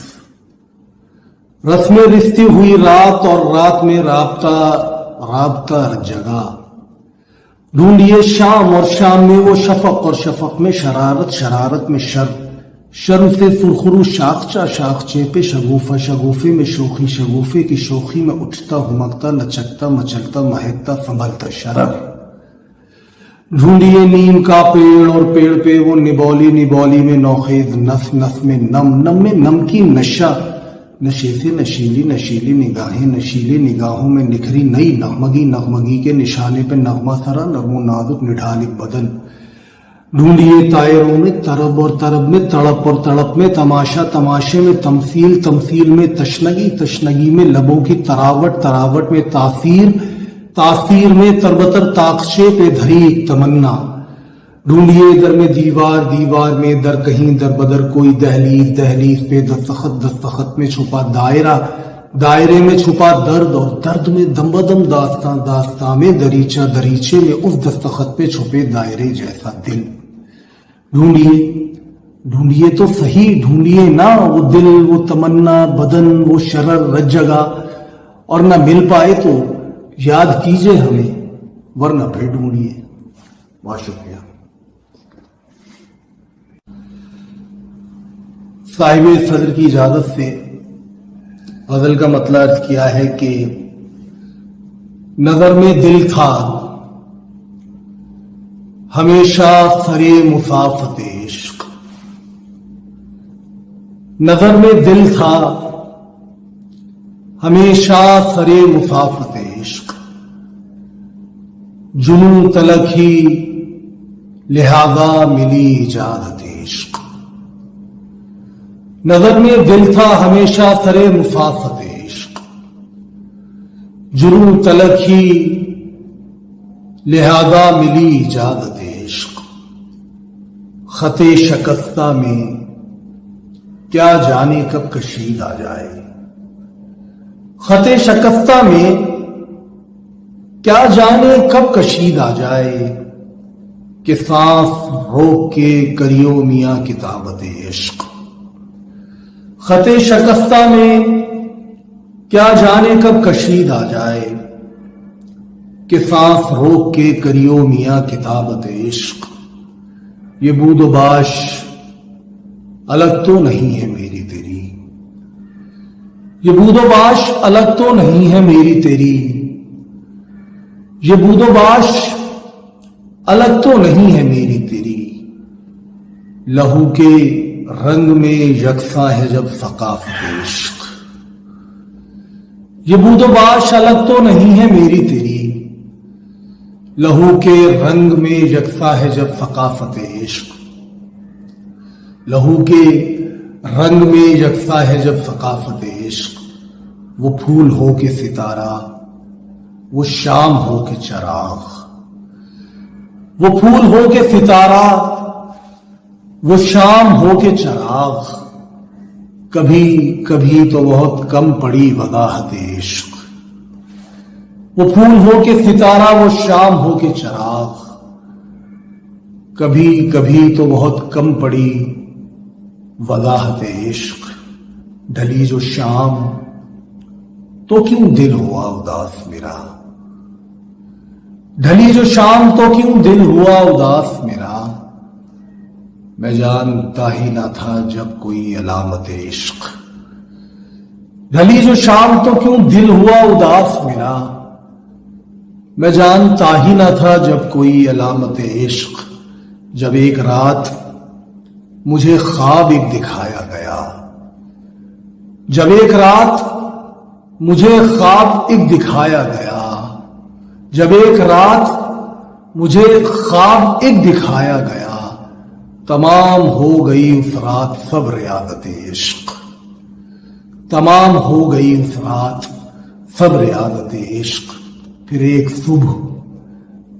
रस में रिश्ती हुई रात और रात में राबता, राबता जगह। ढूंढिए शाम और शाम में वो शफक और शफक में शरारत, शरारत में शर्म से सुरखरू शाखचा, शाखचे पे शगुफा, शगुफे में शोखी, शगुफे की शोखी में उठता हुमकता, लचकता, मचलता, महकता, संभलता शरर। ढूंढिए नीम का पेड़ और पेड़ पे वो निबोली, निबोली में नौखेज नस, नस में नम में नमकीन नशा, नशे से नशीली, नशीली निगाहें, नशीली निगाहों में निखरी नई नगमगी, नगमगी के निशाने पे नगमा सरा, नरमो नाजुक निढालिक बदन। ढूंढिए तायरों में तरब और तरब में तड़प और तड़प में तमाशा, तमाशे में तमसील, तमसील में तशनगी, तशनगी में लबों की तरावट, तरावट में तासीर, तासीर में तरबतर ताकशे पे धरी एक तमन्ना। ढूंढिए दर में दीवार, दीवार में दर, कहीं दर बदर कोई दहलीज, दहलीज पे दस्तखत, दस्तखत में छुपा दायरा, दायरे में छुपा दर्द और दर्द में दमबदम दास्तां, दास्तां में दरीचा, दरीचे में उस दस्तखत पे छुपे दायरे जैसा दिल। ढूंढिए ढूंढिए तो सही, ढूंढिए ना वो दिल, वो तमन्ना, बदन, वो शरर रज जगह, और ना मिल पाए तो याद कीजिए हमें, वरना फिर ढूंढिए। बहुत शुक्रिया। साहिब सदर की इजाजत से गजल का मतलब अर्ज किया है कि नजर में दिल था हमेशा सरे मुसाफत इश्क, नजर में दिल था हमेशा सरे मुसाफत इश्क, जुनून तलक ही लिहाजा मिली इजाजत इश्क। नजर में दिल था हमेशा सरे मुसाफत इश्क, जुनून तलक ही लिहाजा मिली इजाजत इश्क। खते शकस्ता में क्या जाने कब कशीद आ जाए, खते शकस्ता में क्या जाने कब कशीद आ जाए, कि सांस रोक के करियो मियां किताबत इश्क। खते शकस्ता में क्या जाने कब कशीद आ जाए, कि सांस रोक के करियो मियां किताबत इश्क। ये बूदोबाश अलग तो नहीं है मेरी तेरी, ये बूदोबाश अलग तो नहीं है मेरी तेरी, ये बूदोबाश अलग तो नहीं है मेरी तेरी। लहू के रंग में यकसा है जब सकाफत इश्क, ये बूदोबाश अलग तो नहीं है मेरी तेरी। लहू के रंग में यकसा है जब सकाफत इश्क, लहू के रंग में यकसा है जब सकाफत इश्क। वो फूल हो के सितारा, वो शाम हो के चराग, वो फूल हो के सितारा, वो शाम हो के चराग। कभी कभी तो बहुत कम पड़ी वदाहत इश्क, वो फूल हो के सितारा, वो शाम हो के चराग। कभी कभी तो बहुत कम पड़ी वदाहत इश्क। ढली जो शाम तो क्यों दिल हुआ उदास मेरा, ढली जो शाम तो क्यों दिल हुआ उदास मेरा। मैं जानता ही ना था जब कोई अलामत इश्क, ढली जो शाम तो क्यों दिल हुआ उदास मेरा। मैं जानता ही ना था जब कोई अलामत इश्क। जब एक रात मुझे ख्वाब एक दिखाया गया, जब एक रात मुझे ख्वाब एक दिखाया गया, जब एक रात मुझे ख्वाब एक दिखाया गया। तमाम हो गई उस रात सब रियादत इश्क, तमाम हो गई उस रात सब रियादत इश्क। फिर एक सुबह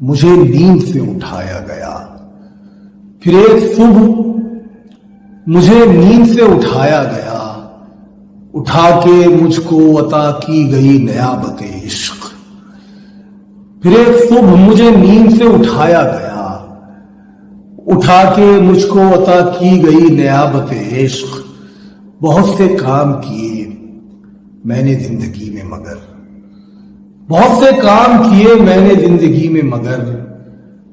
मुझे नींद से उठाया गया, फिर एक सुबह मुझे नींद से उठाया गया। उठा के मुझको अता की गई नयाबत इश्क, फिर एक सुबह मुझे नींद से उठाया गया। उठा के मुझको अता की गई नयाबत इश्क। बहुत से काम किए मैंने जिंदगी में मगर, बहुत से काम किए मैंने जिंदगी में मगर,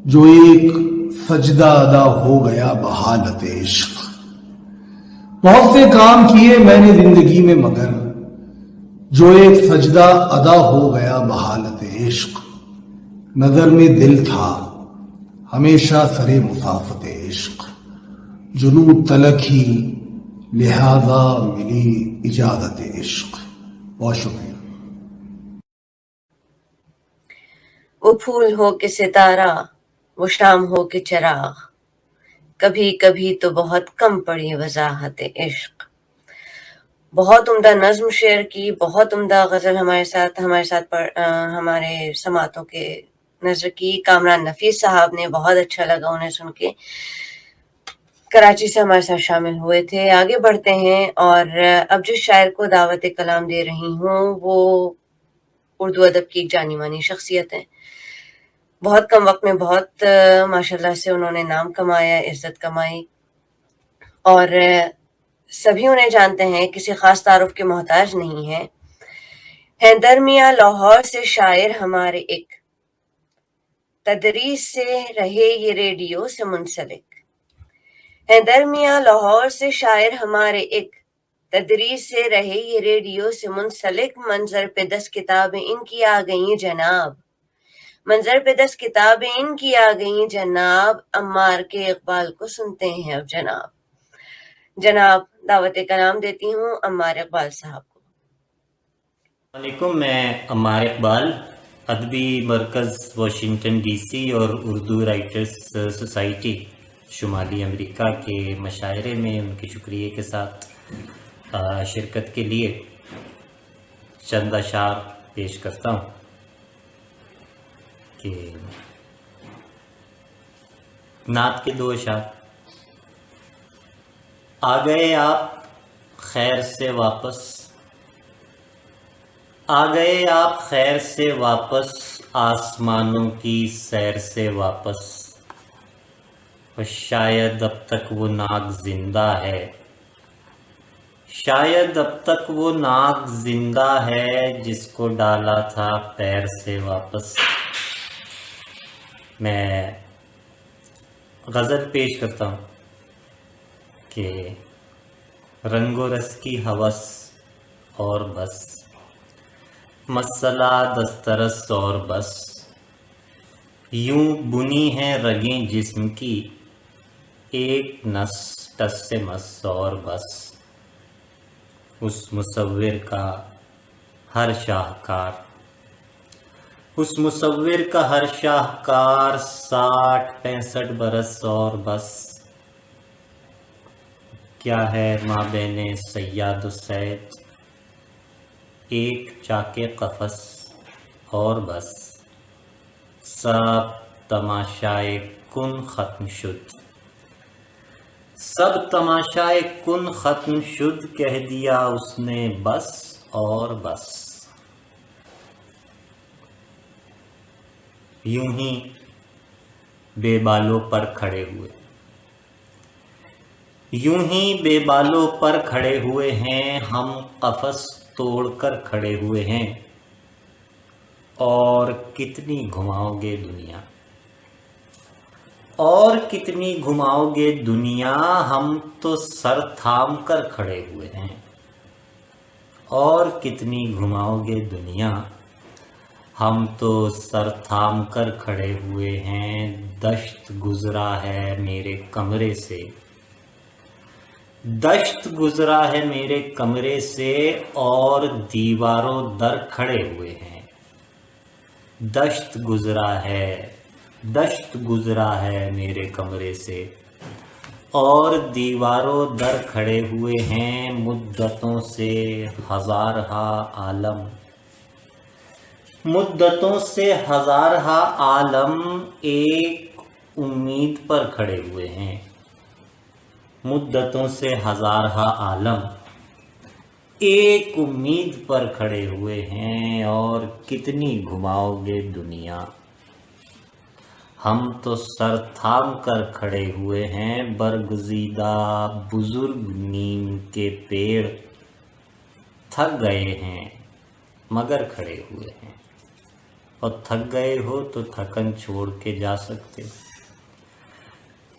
जो एक सजदा अदा हो गया बहालत इश्क। बहुत से काम किए मैंने जिंदगी में मगर, जो एक सजदा अदा हो गया बहालत इश्क। नजर में दिल था हमेशा सरे मुसाफत इश्क, जुनून तलक ही लिहाजा मिली इजाजत इश्क। बहुत शुक्रिया। वो फूल हो के सितारा, वो शाम हो के चराग। कभी कभी तो बहुत कम पड़ी वजाहत इश्क। बहुत उम्दा नज्म शेयर की, बहुत उम्दा गजल हमारे साथ हमारे समातों के नजर की। कामरान नफीस साहब ने, बहुत अच्छा लगा उन्हें सुन के, कराची से हमारे साथ शामिल हुए थे। आगे बढ़ते हैं और अब जिस शायर को दावत कलाम दे रही हूँ वो उर्दू अदब की एक जानी मानी शख्सियत है। बहुत कम वक्त में बहुत माशाल्लाह से उन्होंने नाम कमाया, इज्जत कमाई और सभी उन्हें जानते हैं, किसी खास तारुफ के मोहताज नहीं है। हैदर मियां लाहौर से शायर हमारे एक, तदरीस से रहे ये रेडियो से मुंसलिक। हैदर मियां लाहौर से शायर हमारे एक, तदरीस से रहे ये रेडियो से मुंसलिक मंजर पे 10 किताबें इनकी आ गई जनाब, मंजर पे 10 किताबें इनकी आ गई जनाब, अम्मार के इकबाल को सुनते हैं अब जनाब। जनाब दावत कलाम देती हूँ अम्मार इकबाल साहब को। वालेकुम, मैं अम्मार इकबाल अदबी मरकज़ वाशिंगटन डीसी और उर्दू राइटर्स सोसाइटी शुमाली अमेरिका के मशायरे में उनके शुक्रिया के साथ शिरकत के लिए चंद अशार पेश करता हूँ कि नात के 2 अशार। आ गए आप खैर से वापस, आ गए आप खैर से वापस, आसमानों की सैर से वापस, और शायद अब तक वो नाग जिंदा है, शायद अब तक वो नाग जिंदा है जिसको डाला था पैर से वापस। मैं गज़ल पेश करता हूँ कि रंगो रस की हवस और बस, मसला दस्तरस और बस, यूं बुनी है रगें जिस्म की, एक नस टस से मस और बस। उस मुसव्विर का हर शाहकार, उस मुसव्विर का हर शाहकार, 60-65 बरस और बस। क्या है माबैने सय्याद सैद, एक चाके कफस और बस, सब तमाशाए कुन खत्म शुद, सब तमाशाए कुन खत्म शुद, कह दिया उसने बस और बस। यूं ही बेबालों पर खड़े हुए, यूं ही बेबालों पर खड़े हुए हैं हम, कफस तोड़कर खड़े हुए हैं, और कितनी घुमाओगे दुनिया, और कितनी घुमाओगे दुनिया, हम तो सर थाम कर खड़े हुए हैं, और कितनी घुमाओगे दुनिया, हम तो सर थाम कर खड़े हुए हैं। दश्त गुजरा है मेरे कमरे से, दश्त गुजरा है मेरे कमरे से, और दीवारों दर खड़े हुए हैं। दश्त गुजरा है, दश्त गुजरा है मेरे कमरे से, और दीवारों दर खड़े हुए हैं। मुद्दतों से हज़ारहा आलम, मुद्दतों से हज़ारहा आलम, एक उम्मीद पर खड़े हुए हैं। मुद्दतों से हज़ारहा आलम, एक उम्मीद पर खड़े हुए हैं, और कितनी घुमाओगे दुनिया, हम तो सर थाम कर खड़े हुए हैं। बरगुज़ीदा बुजुर्ग नीम के पेड़ थक गए हैं मगर खड़े हुए हैं, और थक गए हो तो थकन छोड़ के जा सकते हो।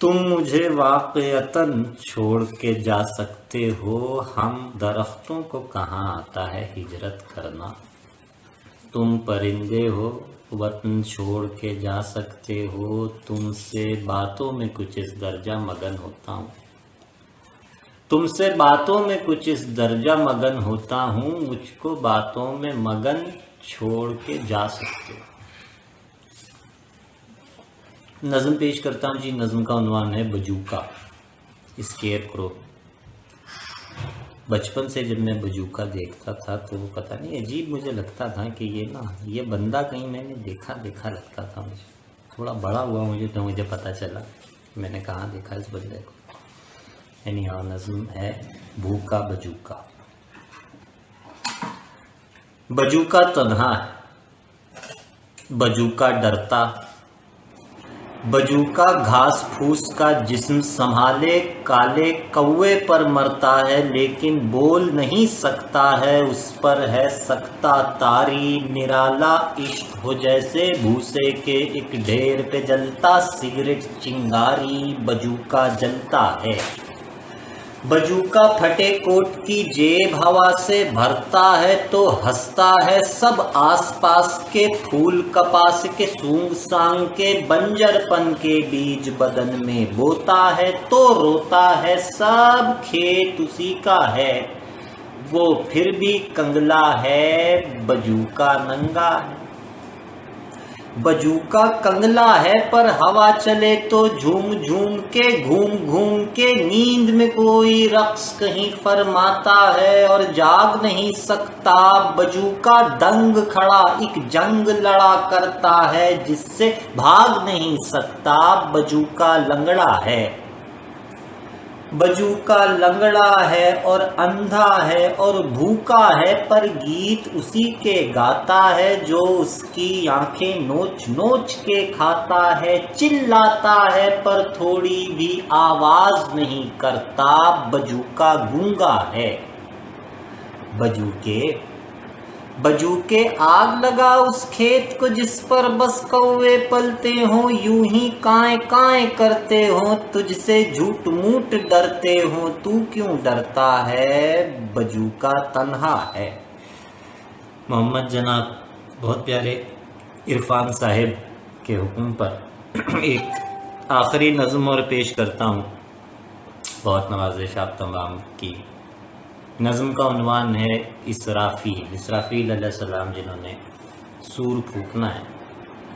तुम मुझे वाक़यतन छोड़ के जा सकते हो, हम दरख्तों को कहाँ आता है हिजरत करना। तुम परिंदे हो वतन छोड़ के जा सकते हो, तुमसे बातों में कुछ इस दर्जा मगन होता हूँ, तुमसे बातों में कुछ इस दर्जा मगन होता हूँ, मुझको बातों में मगन छोड़ के जा सकते हो। नज़म पेश करता हूँ जी। नज़म का उन्वान है बजूका, स्केयर क्रो। बचपन से जब मैं बजूका देखता था तो वो पता नहीं अजीब मुझे लगता था कि ये बंदा कहीं मैंने देखा लगता था मुझे। थोड़ा बड़ा हुआ मुझे तो मुझे पता चला मैंने कहाँ देखा इस बंदे को। यानी हाँ, नज़म है भूखा बजूका। बजूका तन्हा है, बजूका डरता, बजूका घास फूस का जिस्म संभाले, काले कौवे पर मरता है लेकिन बोल नहीं सकता है, उस पर है सकता तारी। निराला इश्क हो जैसे भूसे के एक ढेर पे जलता सिगरेट चिंगारी, बजूका जलता है। बजूका फटे कोट की जेब हवा से भरता है तो हंसता है सब आसपास के फूल कपास के सूंग सांग के बंजरपन के बीज बदन में बोता है तो रोता है सब खेत उसी का है वो फिर भी कंगला है बजूका नंगा है। बजूका कंगला है पर हवा चले तो झूम झूम के घूम घूम के नींद में कोई रक्स कहीं फरमाता है और जाग नहीं सकता। बजूका दंग खड़ा एक जंग लड़ा करता है जिससे भाग नहीं सकता। बजूका लंगड़ा है, बजूका लंगड़ा है और अंधा है और भूखा है पर गीत उसी के गाता है जो उसकी आंखें नोच नोच के खाता है। चिल्लाता है पर थोड़ी भी आवाज नहीं करता। बजूका गूंगा है। बजूके आग लगा उस खेत को जिस पर बस कौवे पलते हों, यूं ही काएं काएं करते हों, तुझसे झूठ मूठ डरते हों, तू क्यों डरता है। बजूका तन्हा है। मोहम्मद जनाब बहुत प्यारे इरफान साहिब के हुक्म पर एक आखिरी नज़्म और पेश करता हूँ। बहुत नवाजिश आप तमाम की। नज़्म का उन्वान है इसराफील अलैहिस्सलाम जिन्होंने सूर फूकना है,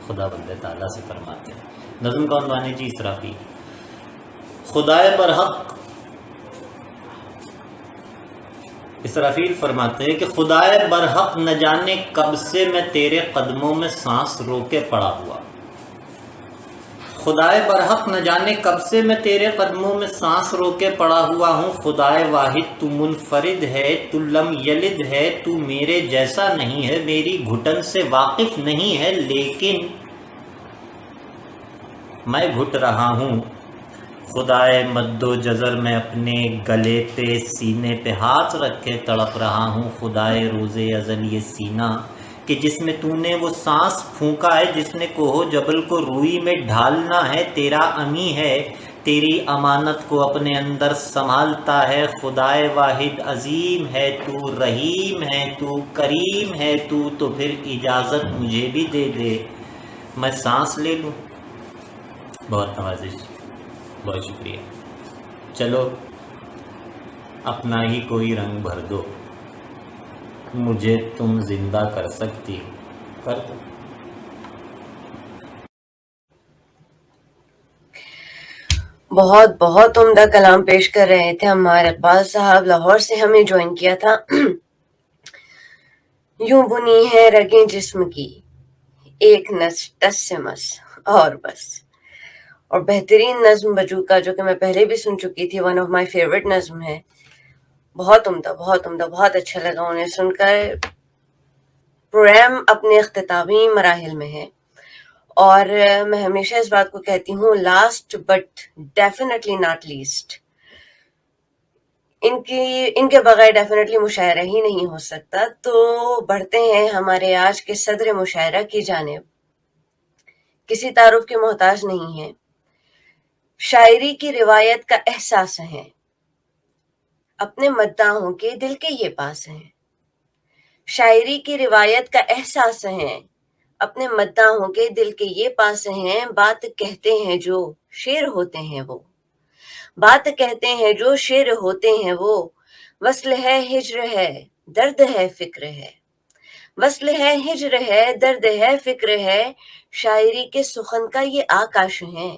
खुदा बंदे ताला से फरमाते हैं। नज़्म का उन्वान है जी इसराफील। खुदाए बरहक, इसराफील फरमाते हैं कि खुदाए बरहक न जाने कब से मैं तेरे कदमों में सांस रोके पड़ा हुआ। खुदाए बरहक न जाने कब से मैं तेरे कदमों में सांस रोके पड़ा हुआ हूँ। खुदाए वाहिद तू मुनफरिद है, तू लम यलिद है, तू मेरे जैसा नहीं है, मेरी घुटन से वाकिफ नहीं है, लेकिन मैं घुट रहा हूँ। खुदाए मद्दो जज़र में अपने गले पे सीने पे हाथ रखे तड़प रहा हूँ। खुदाए रोज़े अज़ल ये सीना कि जिसमें तूने वो सांस फूंका है, जिसने कोहो जबल को रूई में ढालना है, तेरा अमी है, तेरी अमानत को अपने अंदर संभालता है। खुदाए वाहिद अजीम है तू, रहीम है तू, करीम है तू, तो फिर इजाज़त मुझे भी दे दे, मैं सांस ले लूँ। बहुत नवाजिश, बहुत शुक्रिया। चलो अपना ही कोई रंग भर दो, मुझे तुम जिंदा कर सकती हो, कर दो। बहुत बहुत उम्दा कलाम पेश कर रहे थे हमारे इकबाल साहब, लाहौर से हमें ज्वाइन किया था। यूं बुनी है रगें जिस्म की, एक नस टस से मस और बस। और बेहतरीन नज्म बजूका, जो कि मैं पहले भी सुन चुकी थी, वन ऑफ माय फेवरेट नज्म है। बहुत उम्दा, बहुत उम्दा, बहुत अच्छा लगा उन्हें सुनकर। प्रोग्राम अपने इख्तितामी मराहिल में है और मैं हमेशा इस बात को कहती हूँ, last but definitely not least, इनके बगैर डेफिनेटली मुशायरा ही नहीं हो सकता। तो बढ़ते हैं हमारे आज के सदर मुशायरा की जानिब। किसी तारुफ के मोहताज नहीं है, शायरी की रिवायत का एहसास है, अपने मद्दाहों के दिल के ये पास हैं। शायरी की रिवायत का एहसास है, अपने मद्दाहों के दिल के ये पास हैं। बात कहते हैं जो शेर होते हैं वो, बात कहते हैं जो शेर होते हैं वो। वस्ल है हिज्र है दर्द है फिक्र है, वस्ल है हिज्र है दर्द है फिक्र है। शायरी के सुखन का ये आकाश है,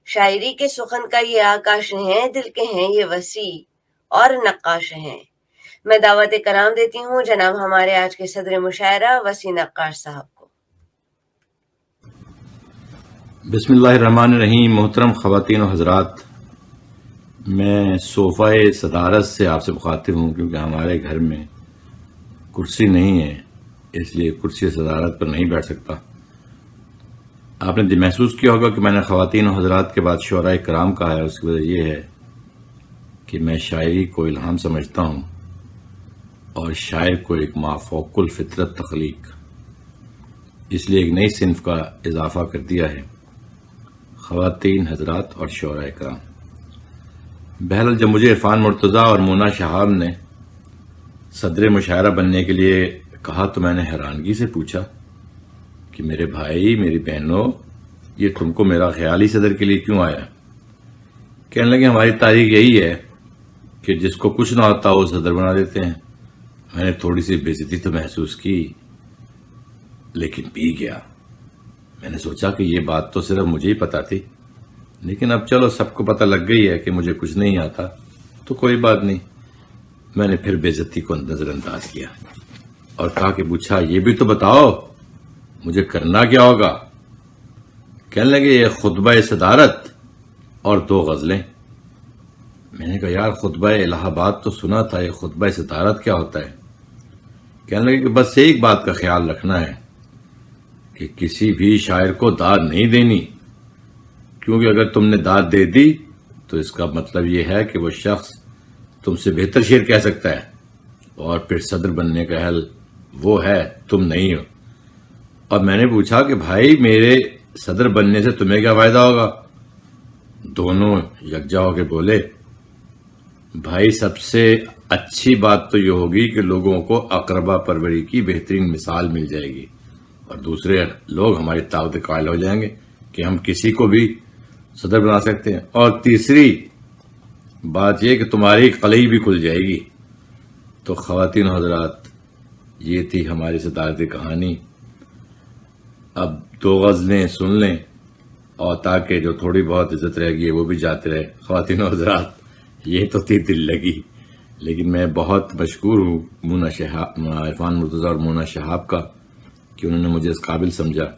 शायरी के सुखन का ये आकाश है, दिल के हैं ये वसी और नक्काश हैं। मैं दावत कलाम देती हूँ जनाब हमारे आज के सदर मुशायरा वसी नक्काश साहब को। बिस्मिल्लाहिर्रहमानिर्रहीम। मोहतरम ख़वातीन और हज़रात, मैं सोफ़ाए सदारत से आपसे मुखातिब हूँ, क्योंकि हमारे घर में कुर्सी नहीं है, इसलिए कुर्सी सदारत पर नहीं बैठ सकता। आपने महसूस किया होगा कि मैंने ख़वातीन और हज़रात के बाद शुअराए कराम कहा है। उसकी वजह यह है कि मैं शायरी को इल्हाम समझता हूँ और शायर को एक माफ़ौकुल फितरत तख्लीक, इसलिए एक नई सिन्फ का इजाफा कर दिया है, ख़वातीन, हज़रात और शुअराए कराम। بہرحال جب مجھے عرفان مرتضیٰ اور مونا شہاب نے صدر مشاعرہ بننے کے لیے کہا تو میں نے حیرانگی سے پوچھا کہ میرے بھائی میری بہنوں یہ تم کو میرا خیال ہی صدر کے لیے کیوں آیا؟ کہنے لگے ہماری تاریخ یہی ہے کہ جس کو کچھ نہ ہوتا وہ صدر بنا دیتے ہیں۔ میں نے تھوڑی سی بے عزتی تو محسوس کی لیکن پی گیا۔ میں نے سوچا کہ یہ بات تو صرف مجھے ہی پتا تھی، لیکن اب چلو سب کو پتہ لگ گئی ہے کہ مجھے کچھ نہیں آتا تو کوئی بات نہیں۔ میں نے پھر بے عزتی کو نظر انداز کیا اور کہا کہ پوچھا یہ بھی تو بتاؤ مجھے کرنا کیا ہوگا؟ کہنے لگے یہ خطبہ صدارت اور 2 غزلیں۔ میں نے کہا یار خطبہ الہ آباد تو سنا تھا، یہ خطبہ صدارت کیا ہوتا ہے؟ کہنے لگے کہ بس ایک بات کا خیال رکھنا ہے کہ کسی بھی شاعر کو داد نہیں دینی، کیونکہ اگر تم نے داد دے دی تو اس کا مطلب یہ ہے کہ وہ شخص تم سے بہتر شعر کہہ سکتا ہے اور پھر صدر بننے کا اہل وہ ہے، تم نہیں ہو۔ اور میں نے پوچھا کہ بھائی میرے صدر بننے سے تمہیں کیا فائدہ ہوگا؟ دونوں یکجا ہو کے بولے بھائی سب سے اچھی بات تو یہ ہوگی کہ لوگوں کو اقربا پروری کی بہترین مثال مل جائے گی اور دوسرے لوگ ہماری طاقت قائل ہو جائیں گے کہ ہم کسی کو بھی صدر بنا سکتے ہیں، اور تیسری بات یہ کہ تمہاری قلعی بھی کھل جائے گی۔ تو خواتین و حضرات یہ تھی ہماری صدارتی کہانی۔ اب 2 غزلیں سن لیں اور تاکہ جو تھوڑی بہت عزت رہ گئی وہ بھی جاتے رہے۔ خواتین و حضرات یہ تو تھی دل لگی، لیکن میں بہت مشکور ہوں مونا شہاب، عرفان مرتضیٰ اور مونا شہاب کا کہ انہوں نے مجھے اس قابل سمجھا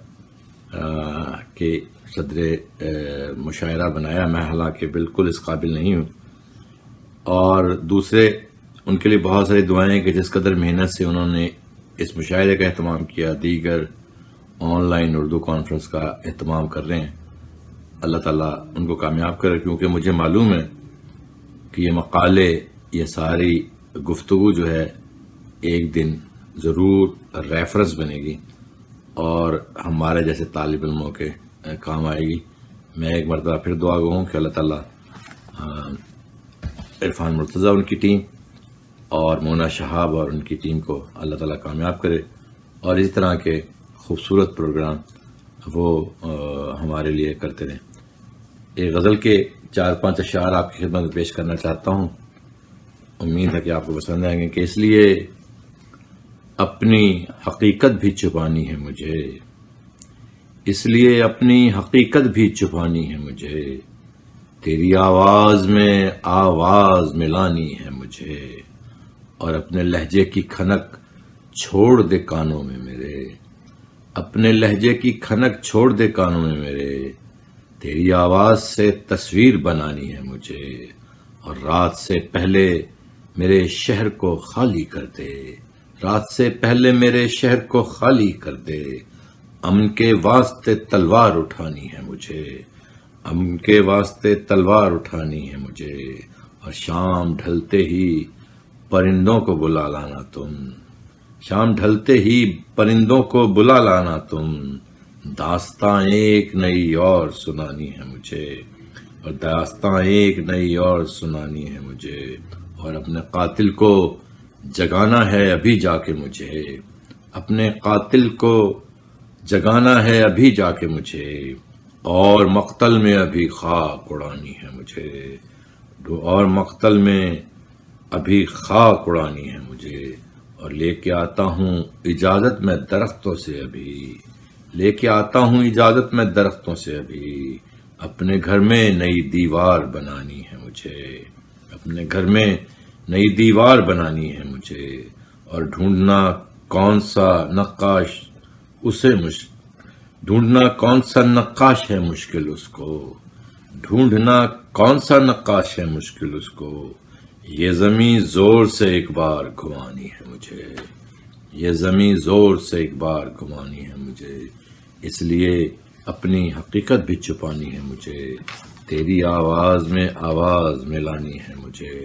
کہ صدر مشاعرہ بنایا۔ میں حالانکہ بالکل اس قابل نہیں ہوں، اور دوسرے ان کے لیے بہت ساری دعائیں کہ جس قدر محنت سے انہوں نے اس مشاعرے کا اہتمام کیا، دیگر آن لائن اردو کانفرنس کا اہتمام کر رہے ہیں، اللہ تعالیٰ ان کو کامیاب کرے، کیونکہ مجھے معلوم ہے کہ یہ مقالے، یہ ساری گفتگو جو ہے ایک دن ضرور ریفرنس بنے گی اور ہمارے جیسے طالب علموں کے کام آئے گی۔ میں ایک مرتبہ پھر دعا گو ہوں کہ اللہ تعالیٰ عرفان مرتضیٰ ان کی ٹیم اور مونا شہاب اور ان کی ٹیم کو اللہ تعالیٰ کامیاب کرے، اور اس طرح کے خوبصورت پروگرام وہ ہمارے لیے کرتے رہیں۔ ایک غزل کے 4-5 اشعار آپ کی خدمت میں پیش کرنا چاہتا ہوں، امید ہے کہ آپ کو پسند آئیں گے۔ کہ اس لیے اپنی حقیقت بھی چھپانی ہے مجھے، اس لیے اپنی حقیقت بھی چھپانی ہے مجھے، تیری آواز میں آواز ملانی ہے مجھے، اور اپنے لہجے کی کھنک چھوڑ دے کانوں میں میرے، اپنے لہجے کی کھنک چھوڑ دے کانوں میں میرے، تیری آواز سے تصویر بنانی ہے مجھے، اور رات سے پہلے میرے شہر کو خالی کر دے، رات سے پہلے میرے شہر کو خالی کر دے، امن کے واسطے تلوار اٹھانی ہے مجھے، امن کے واسطے تلوار اٹھانی ہے مجھے، اور شام ڈھلتے ہی پرندوں کو بلا لانا تم، شام ڈھلتے ہی پرندوں کو بلا لانا تم، داستاں ایک نئی اور سنانی ہے مجھے، اور داستاں ایک نئی اور سنانی ہے مجھے، اور اپنے قاتل کو جگانا ہے ابھی جا کے مجھے، اپنے قاتل کو جگانا ہے ابھی جا کے مجھے، اور مقتل میں ابھی خاک اڑانی ہے مجھے، اور مقتل میں ابھی خاک اڑانی ہے مجھے، اور لے کے آتا ہوں اجازت میں درختوں سے ابھی، لے کے آتا ہوں اجازت میں درختوں سے ابھی، اپنے گھر میں نئی دیوار بنانی ہے مجھے، اپنے گھر میں نئی دیوار بنانی ہے مجھے، اور ڈھونڈنا کون سا نقاش اسے ڈھونڈنا کون سا نقاش ہے مشکل اس کو، ڈھونڈنا کون سا نقاش ہے مشکل اس کو، یہ زمیں زور سے ایک بار گھمانی ہے مجھے، یہ زمیں زور سے ایک بار گھمانی ہے مجھے، اس لیے اپنی حقیقت بھی چھپانی ہے مجھے، تیری آواز میں آواز ملانی ہے مجھے۔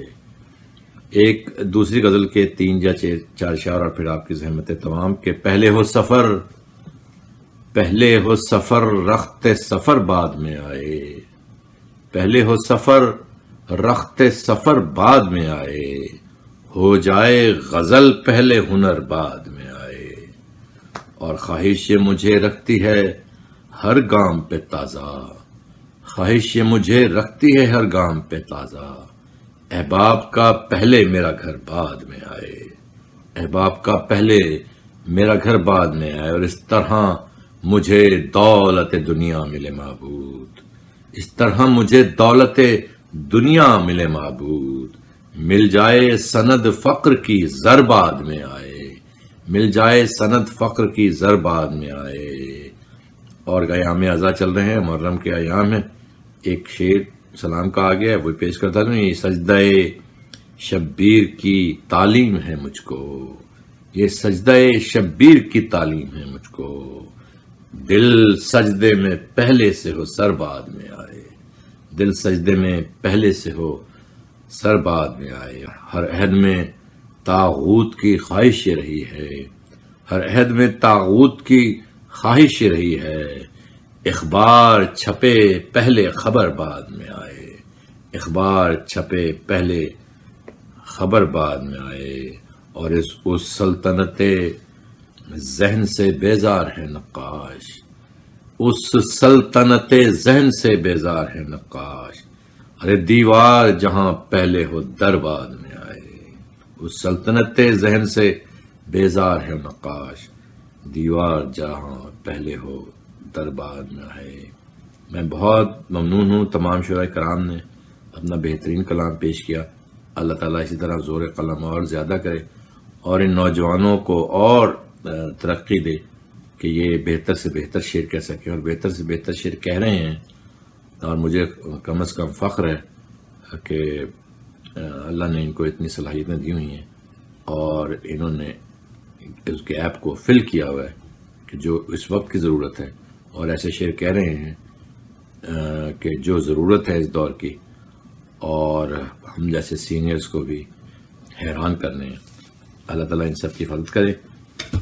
ایک دوسری غزل کے 3 یا 4 اشعار اور پھر آپ کی زحمت تمام کہ پہلے ہو سفر رخت سفر بعد میں آئے، پہلے ہو سفر रख्त सफर बाद में आए, हो जाए गजल पहले हुनर बाद में आए। और ख्वाहिश ये मुझे रखती है हर गाम पे ताजा, ख्वाहिश ये मुझे रखती है हर गाम पे ताजा। अहबाब का पहले मेरा घर बाद में आए, अहबाब का पहले मेरा घर बाद में आए। और इस तरह मुझे दौलत दुनिया मिले माबूद, इस तरह मुझे दौलत दुनिया मिले माबूद। मिल जाए सनद फक्र की ज़र बाद में आए, मिल जाए सनद फक्र की ज़र बाद में आए। और अयाम अज़ा चल रहे हैं, मुहर्रम के अयाम हैं। एक शेर सलाम का आ गया, वो पेश करता हूँ। ये सजदाए शब्बीर की तालीम है मुझको, ये सजदाए शब्बीर की तालीम है मुझको। दिल सजदे में पहले से हो सर बाद में आए, दिल सजदे में पहले से हो सर बाद में आए। हर अहद में तागूत की ख्वाहिश रही है, हर अहद में तागूत की ख्वाहिश रही है। इखबार छपे पहले खबर बाद में आए, इखबार छपे पहले खबर बाद में आए। और उस सल्तनते जहन से बेजार है नक्काश, उस सल्तनते जहन से बेजार है नक्काश। अरे दीवार जहां पहले हो दर बाद में आए, उस सल्तनते जहन से बेजार है नक्काश। दीवार जहां पहले हो दर बाद में आए। मैं बहुत ममनून हूँ, तमाम शुरा कराम ने अपना बेहतरीन कलाम पेश किया। अल्लाह ताला इसी तरह ज़ोर कलम और ज़्यादा करे और इन नौजवानों को और तरक्की दे कि ये बेहतर से बेहतर शेर कह सकें, और बेहतर से बेहतर शेर कह रहे हैं। और मुझे कम से कम फ़ख्र है कि अल्लाह ने इनको इतनी सलाहियतें दी हुई हैं और इन्होंने उसके ऐप को फिल किया हुआ है कि जो इस वक्त की ज़रूरत है। और ऐसे शेर कह रहे हैं कि जो ज़रूरत है इस दौर की, और हम जैसे सीनियर्स को भी हैरान करने हैं। अल्लाह ताला इन सब की हिफाजत करे।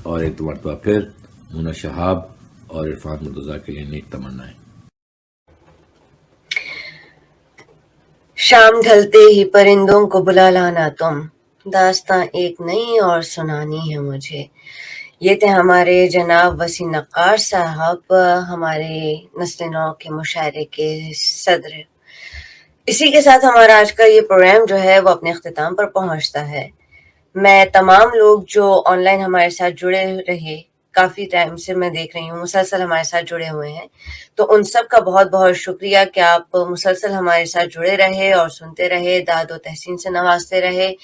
और एक मरतबा फिर मुन्ना शहाब और इरफान मुर्तज़ा के लिए नेक तमन्नाएं। शाम ढलते ही परिंदों को बुला लाना तुम, दास्तां एक नई और सुनानी है मुझे। ये थे हमारे जनाब वसी नक्कार साहब, हमारे नस्ल नौ के मुशायरे के सदर। इसी के साथ हमारा आज का ये प्रोग्राम जो है वो अपने अख्तिताम पर पहुंचता है। मैं तमाम लोग जो ऑनलाइन हमारे साथ जुड़े रहे, काफ़ी टाइम से मैं देख रही हूँ मुसलसल हमारे साथ जुड़े हुए हैं, तो उन सब का बहुत बहुत शुक्रिया कि आप मुसलसल हमारे साथ जुड़े रहे और सुनते रहे, दाद व तहसीन से नवाजते रहे।